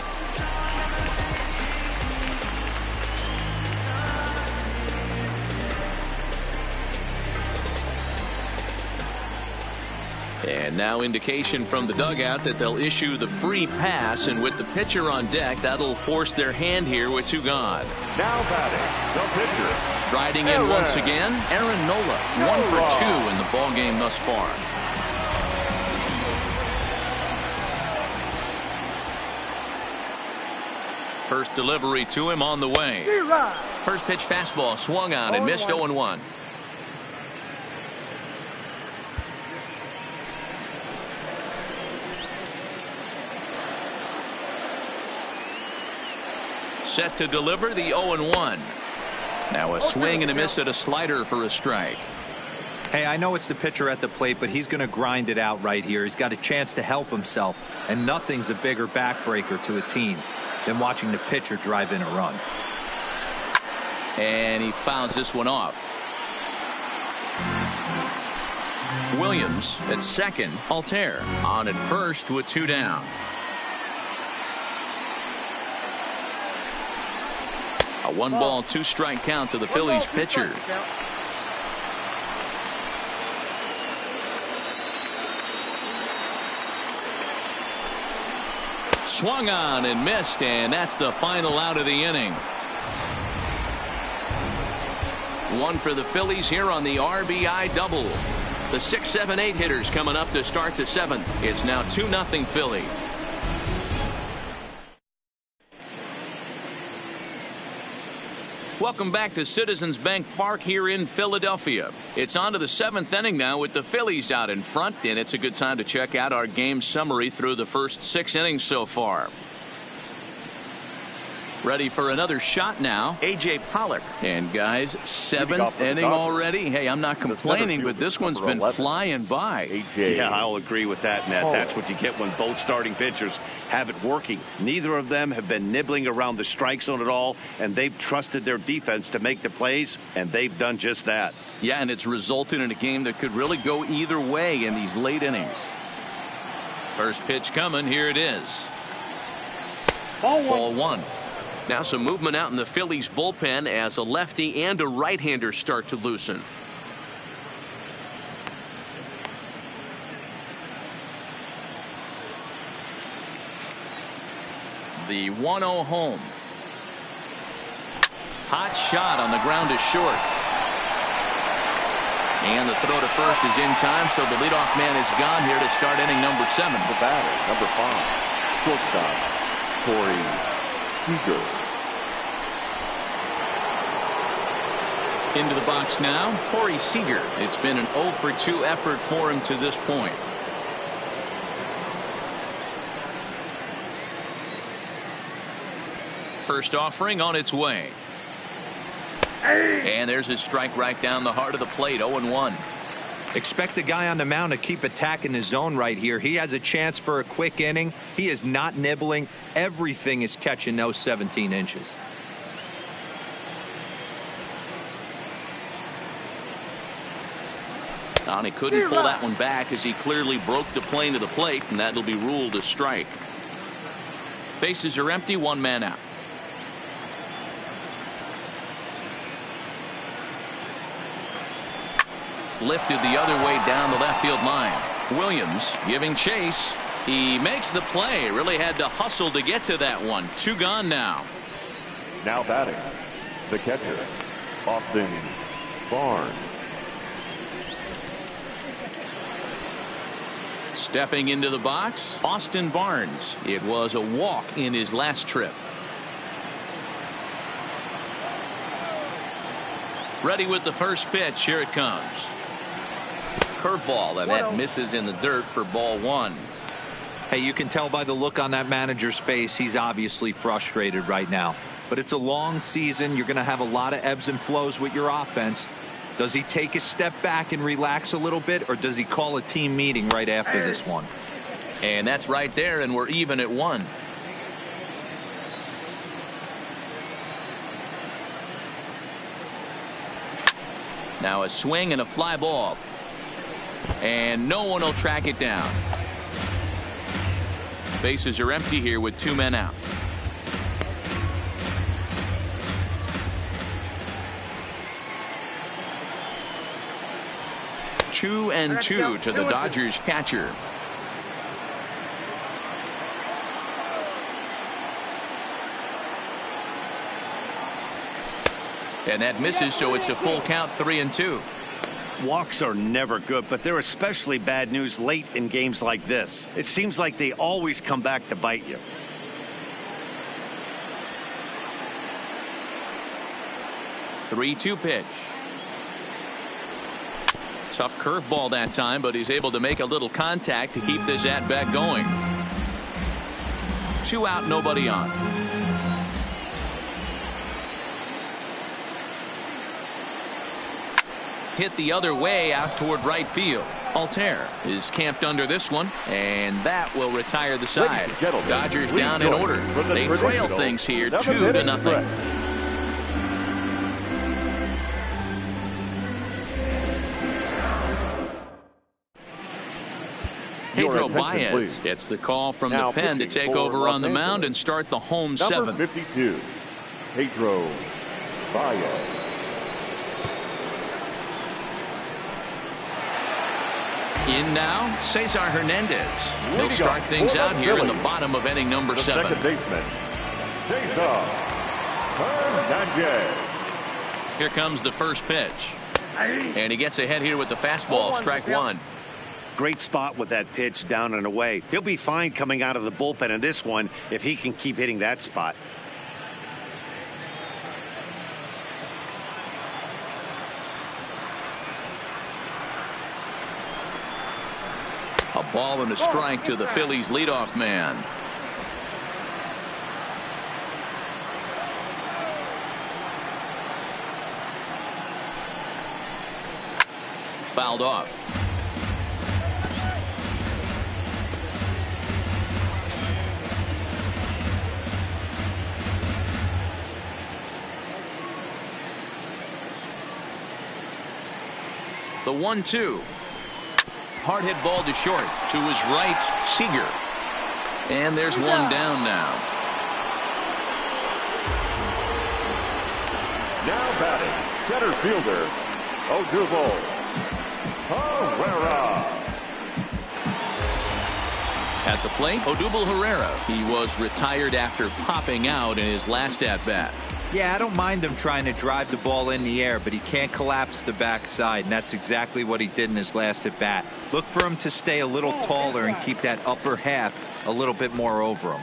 And now indication from the dugout that they'll issue the free pass, and with the pitcher on deck, that'll force their hand here with two gone. Now batting, the pitcher. Striding in once again, Aaron Nola, 1 for 2 in the ball game thus far. First delivery to him on the way. First pitch fastball swung on and missed 0-1. Set to deliver the 0-1. Now a swing and a miss at a slider for a strike. Hey, I know it's the pitcher at the plate, but he's going to grind it out right here. He's got a chance to help himself, and nothing's a bigger backbreaker to a team than watching the pitcher drive in a run. And he fouls this one off. Williams at second. Altair on at first with two down. A 1-ball, 2-strike count to the Phillies pitcher. Swung on and missed, and that's the final out of the inning. One for the Phillies here on the RBI double. The 6, 7, 8 hitters coming up to start the 7th. It's now 2-0 Philly. Welcome back to Citizens Bank Park here in Philadelphia. It's on to the 7th inning now with the Phillies out in front, and it's a good time to check out our game summary through the first 6 innings so far. Ready for another shot now, A.J. Pollock. And guys, 7th inning already. Hey, I'm not complaining, but this one's been flying by. Yeah, I'll agree with that, Matt. That's what you get when both starting pitchers have it working. Neither of them have been nibbling around the strike zone at all, and they've trusted their defense to make the plays, and they've done just that. Yeah, and it's resulted in a game that could really go either way in these late innings. First pitch coming. Here it is. Ball one. Now some movement out in the Phillies bullpen as a lefty and a right-hander start to loosen. The 1-0 home. Hot shot on the ground is short. And the throw to first is in time, so the leadoff man is gone here to start inning number 7. The batter, number 5, shortstop, Corey Seager. Into the box now, Corey Seager. It's been an 0 for 2 effort for him to this point. First offering on its way. And there's his strike right down the heart of the plate, 0-1. Expect the guy on the mound to keep attacking his zone right here. He has a chance for a quick inning. He is not nibbling. Everything is catching those 17 inches. And he couldn't pull that one back as he clearly broke the plane to the plate, and that'll be ruled a strike. Bases are empty, one man out. Lifted the other way down the left field line. Williams giving chase. He makes the play. Really had to hustle to get to that one. 2 gone now. Now batting, the catcher, Austin Barnes. Stepping into the box, Austin Barnes. It was a walk in his last trip. Ready with the first pitch. Here it comes. Curveball, and that misses in the dirt for ball 1. Hey, you can tell by the look on that manager's face, he's obviously frustrated right now. But it's a long season. You're going to have a lot of ebbs and flows with your offense. Does he take a step back and relax a little bit, or does he call a team meeting right after this one? And that's right there, and we're even at 1. Now a swing and a fly ball. And no one will track it down. Bases are empty here with 2 men out. Two and 2 to the Dodgers catcher. And that misses, so it's a full count, 3-2. Walks are never good, but they're especially bad news late in games like this. It seems like they always come back to bite you. Three-two pitch. Tough curveball that time, but he's able to make a little contact to keep this at-bat going. 2 out, nobody on. Hit the other way out toward right field. Altair is camped under this one, and that will retire the side. Dodgers down in order. They trail things here 2-0. Pedro Baez gets the call from the pen to take over on the mound and start the home 7th. Number 52, Pedro Baez. In now, Cesar Hernandez. He'll start things out here in the bottom of inning number 7. Second baseman, Cesar Hernandez. Here comes the first pitch. And he gets ahead here with the fastball, strike 1. Great spot with that pitch down and away. He'll be fine coming out of the bullpen in this one if he can keep hitting that spot. A ball and a strike to the Phillies leadoff man. Fouled off. The 1-2. Hard hit ball to short. To his right, Seager. And there's one down now. Now batting, center fielder, Odubel Herrera. At the plate, Odubel Herrera. He was retired after popping out in his last at-bat. Yeah, I don't mind him trying to drive the ball in the air, but he can't collapse the backside, and that's exactly what he did in his last at-bat. Look for him to stay a little taller and keep that upper half a little bit more over him.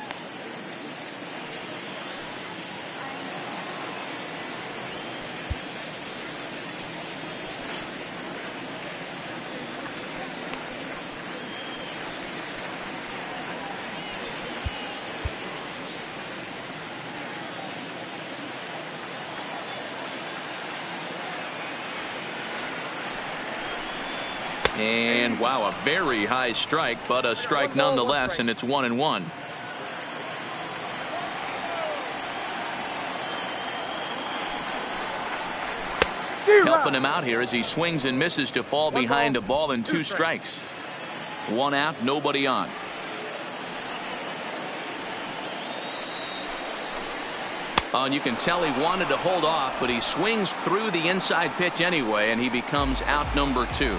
And wow, a very high strike, but a strike nonetheless, and it's 1-1. Helping him out here as he swings and misses to fall behind a ball and 2 strikes. 1 out, nobody on. Oh, and you can tell he wanted to hold off, but he swings through the inside pitch anyway, and he becomes out number 2.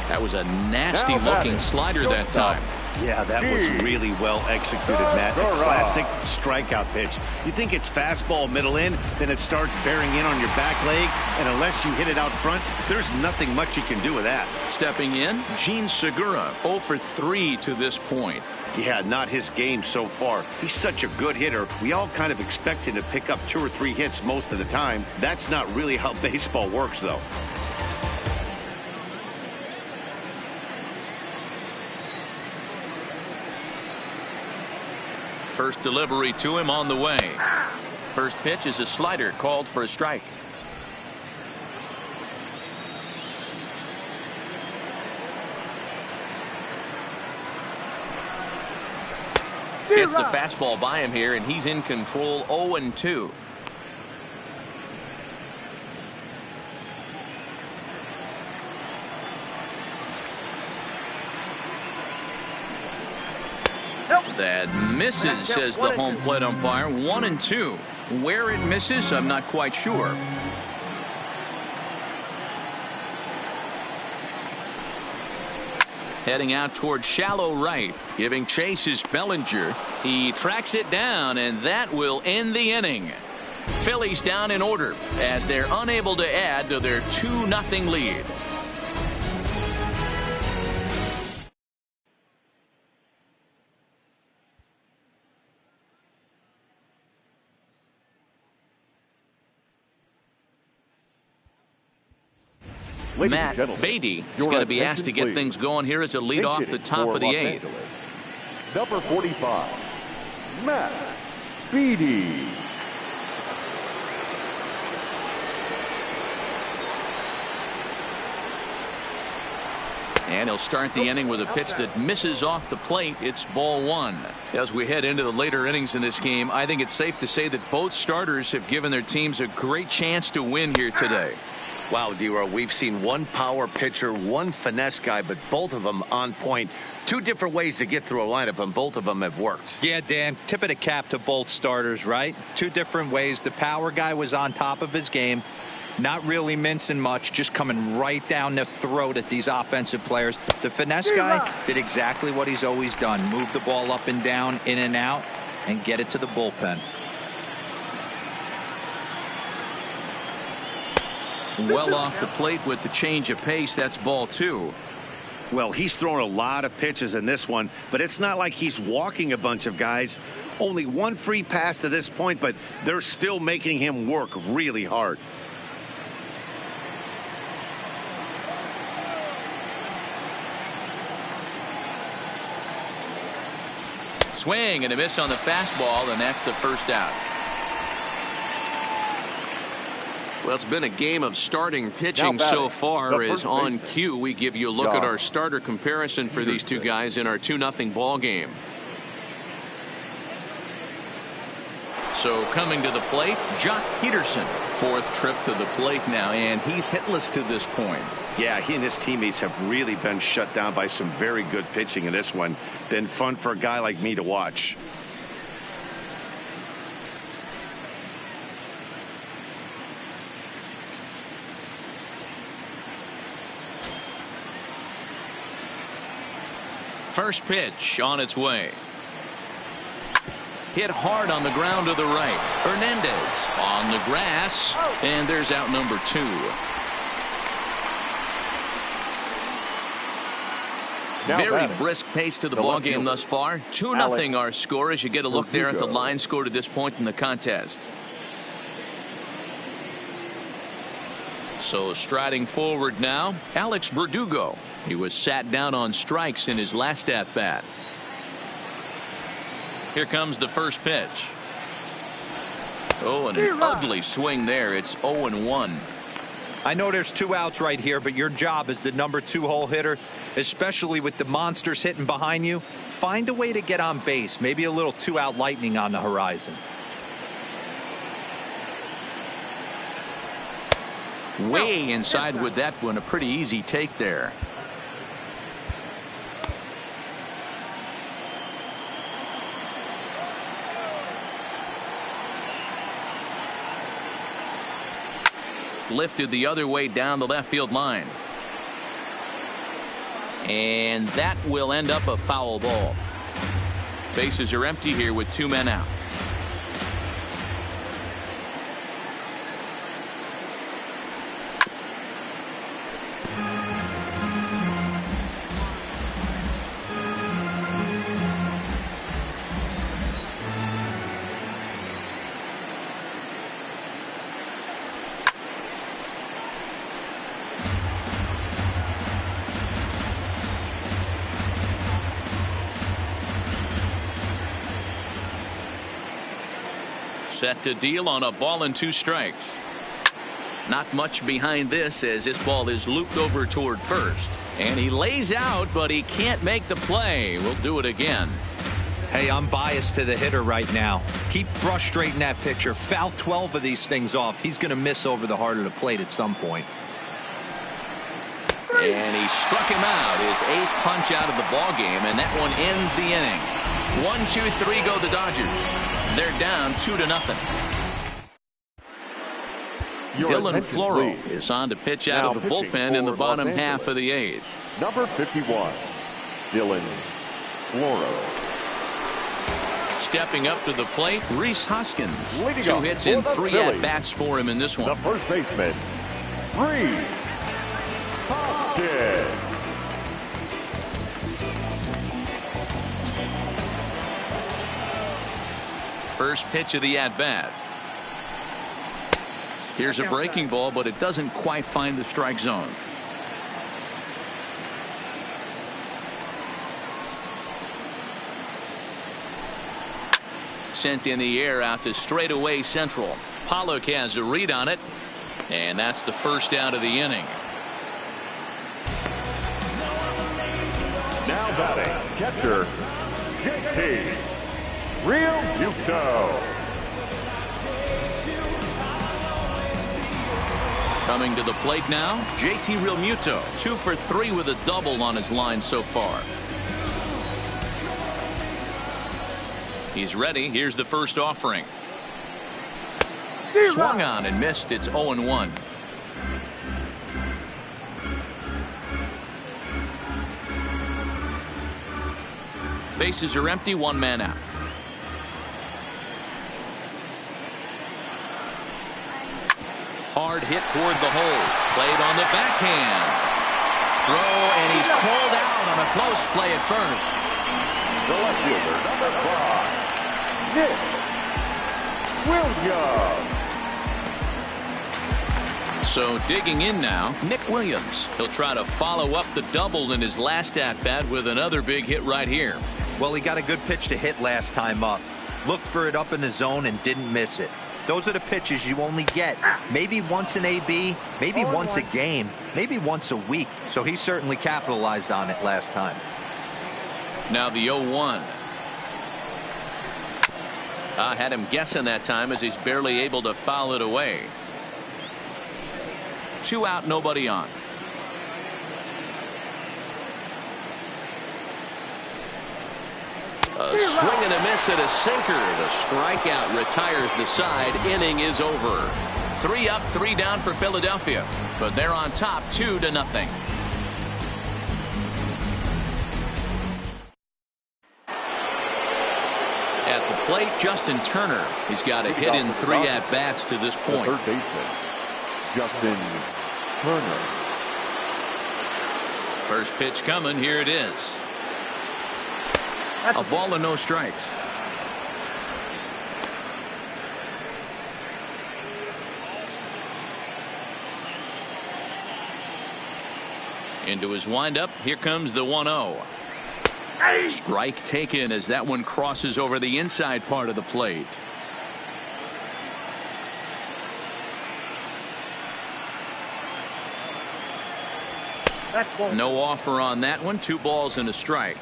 That was a nasty-looking slider that time. Yeah, that was really well executed, Matt. A classic strikeout pitch. You think it's fastball middle in, then it starts bearing in on your back leg, and unless you hit it out front, there's nothing much you can do with that. Stepping in, Gene Segura, 0 for 3 to this point. Yeah, not his game so far. He's such a good hitter. We all kind of expect him to pick up 2 or 3 hits most of the time. That's not really how baseball works, though. First delivery to him on the way. First pitch is a slider called for a strike. Gets the fastball by him here, and he's in control. 0-2. That misses, says the home plate umpire. 1-2. Where it misses, I'm not quite sure. Heading out toward shallow right. Giving chase is Bellinger. He tracks it down, and that will end the inning. Phillies down in order as they're unable to add to their 2-0 lead. Matt Beatty is going to be asked to get things going here as a lead off the top of the 8th. Number 45, Matt Beatty. And he'll start the inning with a pitch that misses off the plate. It's ball 1. As we head into the later innings in this game, I think it's safe to say that both starters have given their teams a great chance to win here today. Wow, D-Row, we've seen one power pitcher, one finesse guy, but both of them on point. 2 different ways to get through a lineup, and both of them have worked. Yeah, Dan, tip of the cap to both starters, right? 2 different ways. The power guy was on top of his game, not really mincing much, just coming right down the throat at these offensive players. The finesse guy did exactly what he's always done, move the ball up and down, in and out, and get it to the bullpen. Well off the plate with the change of pace. That's ball 2. Well, he's thrown a lot of pitches in this one, but it's not like he's walking a bunch of guys. Only 1 free pass to this point, but they're still making him work really hard. Swing and a miss on the fastball, and that's the first out. Well, it's been a game of starting pitching so far. As on cue, we give you a look at our starter comparison for these 2 guys in our 2-0 ball game. So coming to the plate, Jock Peterson. 4th trip to the plate now, and he's hitless to this point. Yeah, he and his teammates have really been shut down by some very good pitching in this one. Been fun for a guy like me to watch. First pitch on its way. Hit hard on the ground to the right. Hernandez on the grass, and there's out number 2. Very brisk pace to the ball game thus far. 2-0 our score as you get a look there at the line score to this point in the contest. So striding forward now, Alex Verdugo. He was sat down on strikes in his last at bat. Here comes the first pitch. Oh, and an ugly swing there. It's 0-1. I know there's 2 outs right here, but your job as the number 2 hole hitter, especially with the monsters hitting behind you, find a way to get on base. Maybe a little 2-out lightning on the horizon. Way inside with that one. A pretty easy take there. Lifted the other way down the left field line. And that will end up a foul ball. Bases are empty here with 2 men out. Set to deal on a ball and 2 strikes. Not much behind this as this ball is looped over toward first. And he lays out, but he can't make the play. We'll do it again. Hey, I'm biased to the hitter right now. Keep frustrating that pitcher. Foul 12 of these things off. He's going to miss over the heart of the plate at some point. And he struck him out, his 8th punch out of the ball game, and that one ends the inning. 1, 2, 3 go the Dodgers. They're down 2-0. Dylan Floro is on to pitch out of the bullpen in the bottom half of the 8th. Number 51, Dylan Floro. Stepping up to the plate, Rhys Hoskins. 2 hits for in the 3 Phillies. at-bats for him in this one. The first baseman, Rhys Hoskins. First pitch of the at-bat. Here's a breaking ball, but it doesn't quite find the strike zone. Sent in the air out to straightaway central. Pollock has a read on it, and that's the first out of the inning. Now batting, catcher, JT Realmuto. Coming to the plate now, JT Realmuto. 2 for 3 with a double on his line so far. He's ready. Here's the first offering. Swung on and missed. It's 0-1. Bases are empty. 1 man out. Hard hit toward the hole. Played on the backhand. Throw, and he's called out on a close play at first. The left fielder, number 5, Nick Williams. So digging in now, Nick Williams. He'll try to follow up the double in his last at-bat with another big hit right here. Well, he got a good pitch to hit last time up. Looked for it up in the zone and didn't miss it. Those are the pitches you only get maybe once an AB, maybe once a game, maybe once a week. So he certainly capitalized on it last time. Now the 0-1. I had him guessing that time as he's barely able to foul it away. 2 out, nobody on. A swing and a miss at a sinker. The strikeout retires the side. Inning is over. 3 up, 3 down for Philadelphia. But they're on top 2-0. At the plate, Justin Turner. He's got a hit in 3 at-bats to this point. The third baseman, Justin Turner. First pitch coming. Here it is. A ball and no strikes. Into his windup. Here comes the 1-0. Strike taken as that one crosses over the inside part of the plate. No offer on that one. 2 balls and a strike.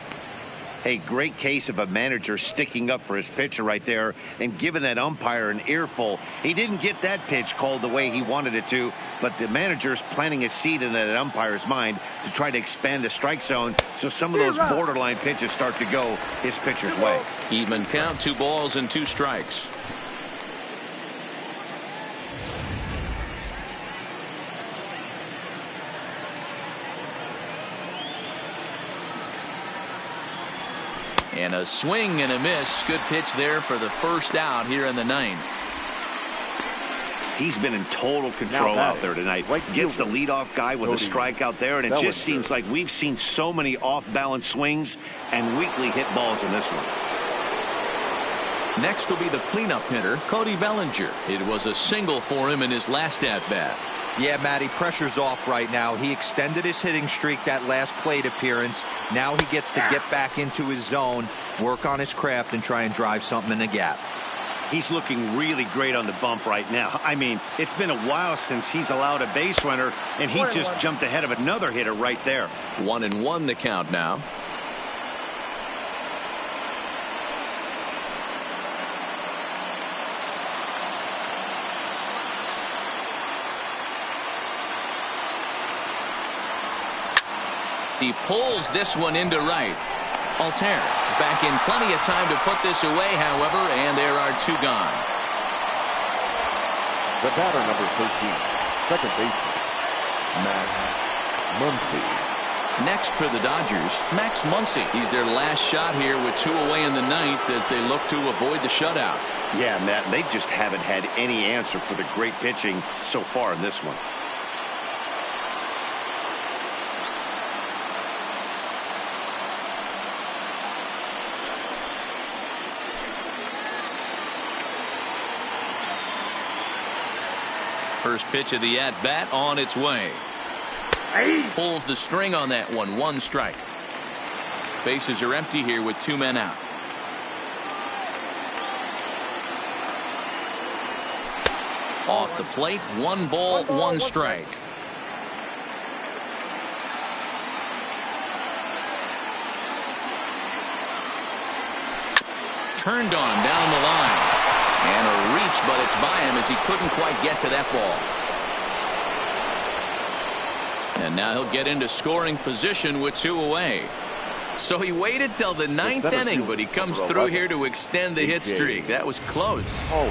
A great case of a manager sticking up for his pitcher right there and giving that umpire an earful. He didn't get that pitch called the way he wanted it to, but the manager's planting a seed in that umpire's mind to try to expand the strike zone so some of those borderline pitches start to go his pitcher's way. Even count. 2 balls and 2 strikes. And a swing and a miss. Good pitch there for the first out here in the ninth. He's been in total control out there tonight. Gets the leadoff guy with a strikeout there, and it just seems like we've seen so many off-balance swings and weakly hit balls in this one. Next will be the cleanup hitter, Cody Bellinger. It was a single for him in his last at-bat. Yeah, Matty, pressure's off right now. He extended his hitting streak that last plate appearance. Now he gets to get back into his zone, work on his craft, and try and drive something in the gap. He's looking really great on the bump right now. I mean, it's been a while since he's allowed a base runner, and he just jumped ahead of another hitter right there. 1-1 the count now. He pulls this one into right. Altair back in plenty of time to put this away, however, and there are two gone. The batter, number 13, second baseman, Max Muncy. Next for the Dodgers, Max Muncy. He's their last shot here with two away in the ninth as they look to avoid the shutout. Yeah, Matt, they just haven't had any answer for the great pitching so far in this one. First pitch of the at-bat on its way. Pulls the string on that one. One strike. Bases are empty here with two men out. Off the plate, one ball, one strike. Turned on down the line. And a reach, but it's by him as he couldn't quite get to that ball. And now he'll get into scoring position with two away. So he waited till the ninth inning, but he comes through here to extend the hit streak. That was close.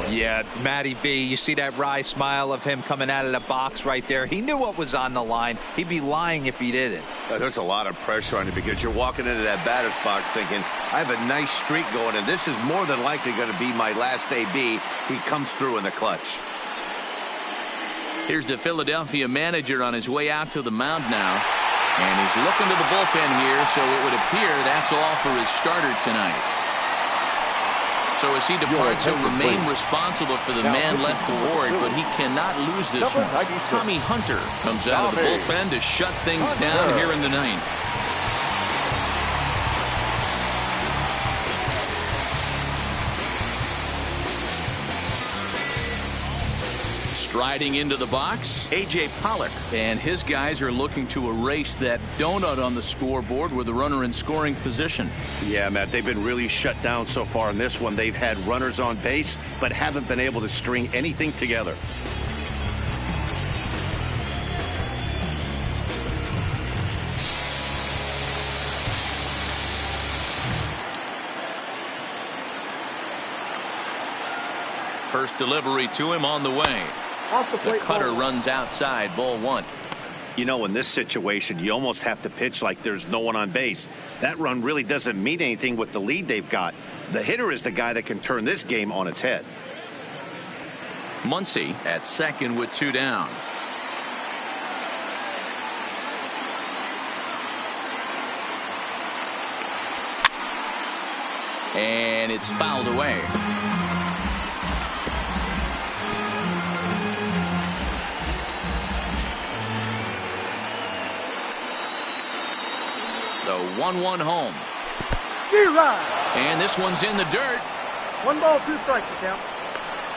Yeah, Matty B, you see that wry smile of him coming out of the box right there. He knew what was on the line. He'd be lying if he didn't. There's a lot of pressure on you because you're walking into that batter's box thinking, I have a nice streak going, and this is more than likely going to be my last AB. He comes through in the clutch. Here's the Philadelphia manager on his way out to the mound now. And he's looking to the bullpen here, so it would appear that's all for his starter tonight. So as he departs, he'll remain responsible for the man left aboard, but he cannot lose this one. Tommy Hunter comes out of the bullpen to shut things down here in the ninth. Striding into the box, A.J. Pollock. And his guys are looking to erase that donut on the scoreboard with a runner in scoring position. Yeah, Matt, they've been really shut down so far in this one. They've had runners on base, but haven't been able to string anything together. First delivery to him on the way. The cutter runs outside, ball one. You know, in this situation, you almost have to pitch like there's no one on base. That run really doesn't mean anything with the lead they've got. The hitter is the guy that can turn this game on its head. Muncy at second with two down. And it's fouled away. The 1-1 home. And this one's in the dirt. 1 ball, 2 strikes to count.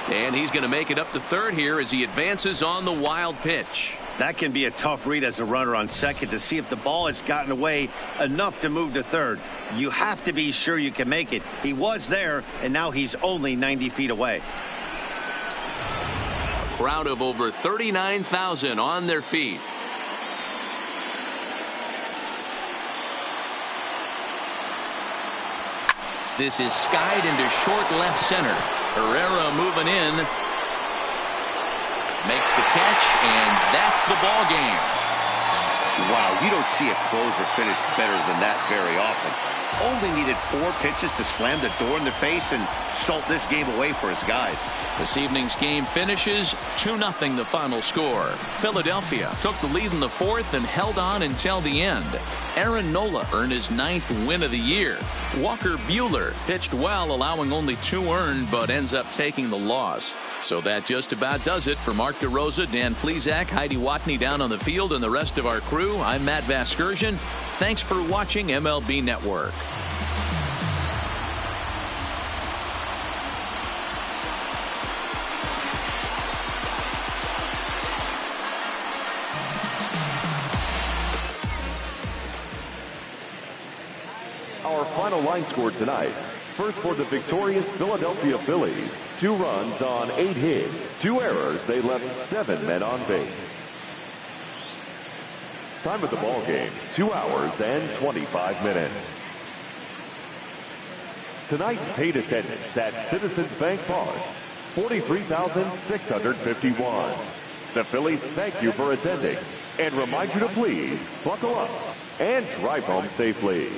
And he's going to make it up to third here as he advances on the wild pitch. That can be a tough read as a runner on second to see if the ball has gotten away enough to move to third. You have to be sure you can make it. He was there, and now he's only 90 feet away. A crowd of over 39,000 on their feet. This is skied into short left center. Herrera moving in. Makes the catch, and that's the ball game. Wow, you don't see a closer finish better than that very often. Only needed 4 pitches to slam the door in their face and salt this game away for his guys. This evening's game finishes 2-0 the final score. Philadelphia took the lead in the 4th and held on until the end. Aaron Nola earned his 9th win of the year. Walker Buehler pitched well, allowing only 2 earned, but ends up taking the loss. So that just about does it. For Mark DeRosa, Dan Plesac, Heidi Watney down on the field, and the rest of our crew, I'm Matt Vasgersian. Thanks for watching MLB Network. Our final line score tonight. First for the victorious Philadelphia Phillies. 2 runs on 8 hits. 2 errors. They left 7 men on base. Time of the ball game, 2 hours and 25 minutes. Tonight's paid attendance at Citizens Bank Park, 43,651. The Phillies thank you for attending and remind you to please buckle up and drive home safely.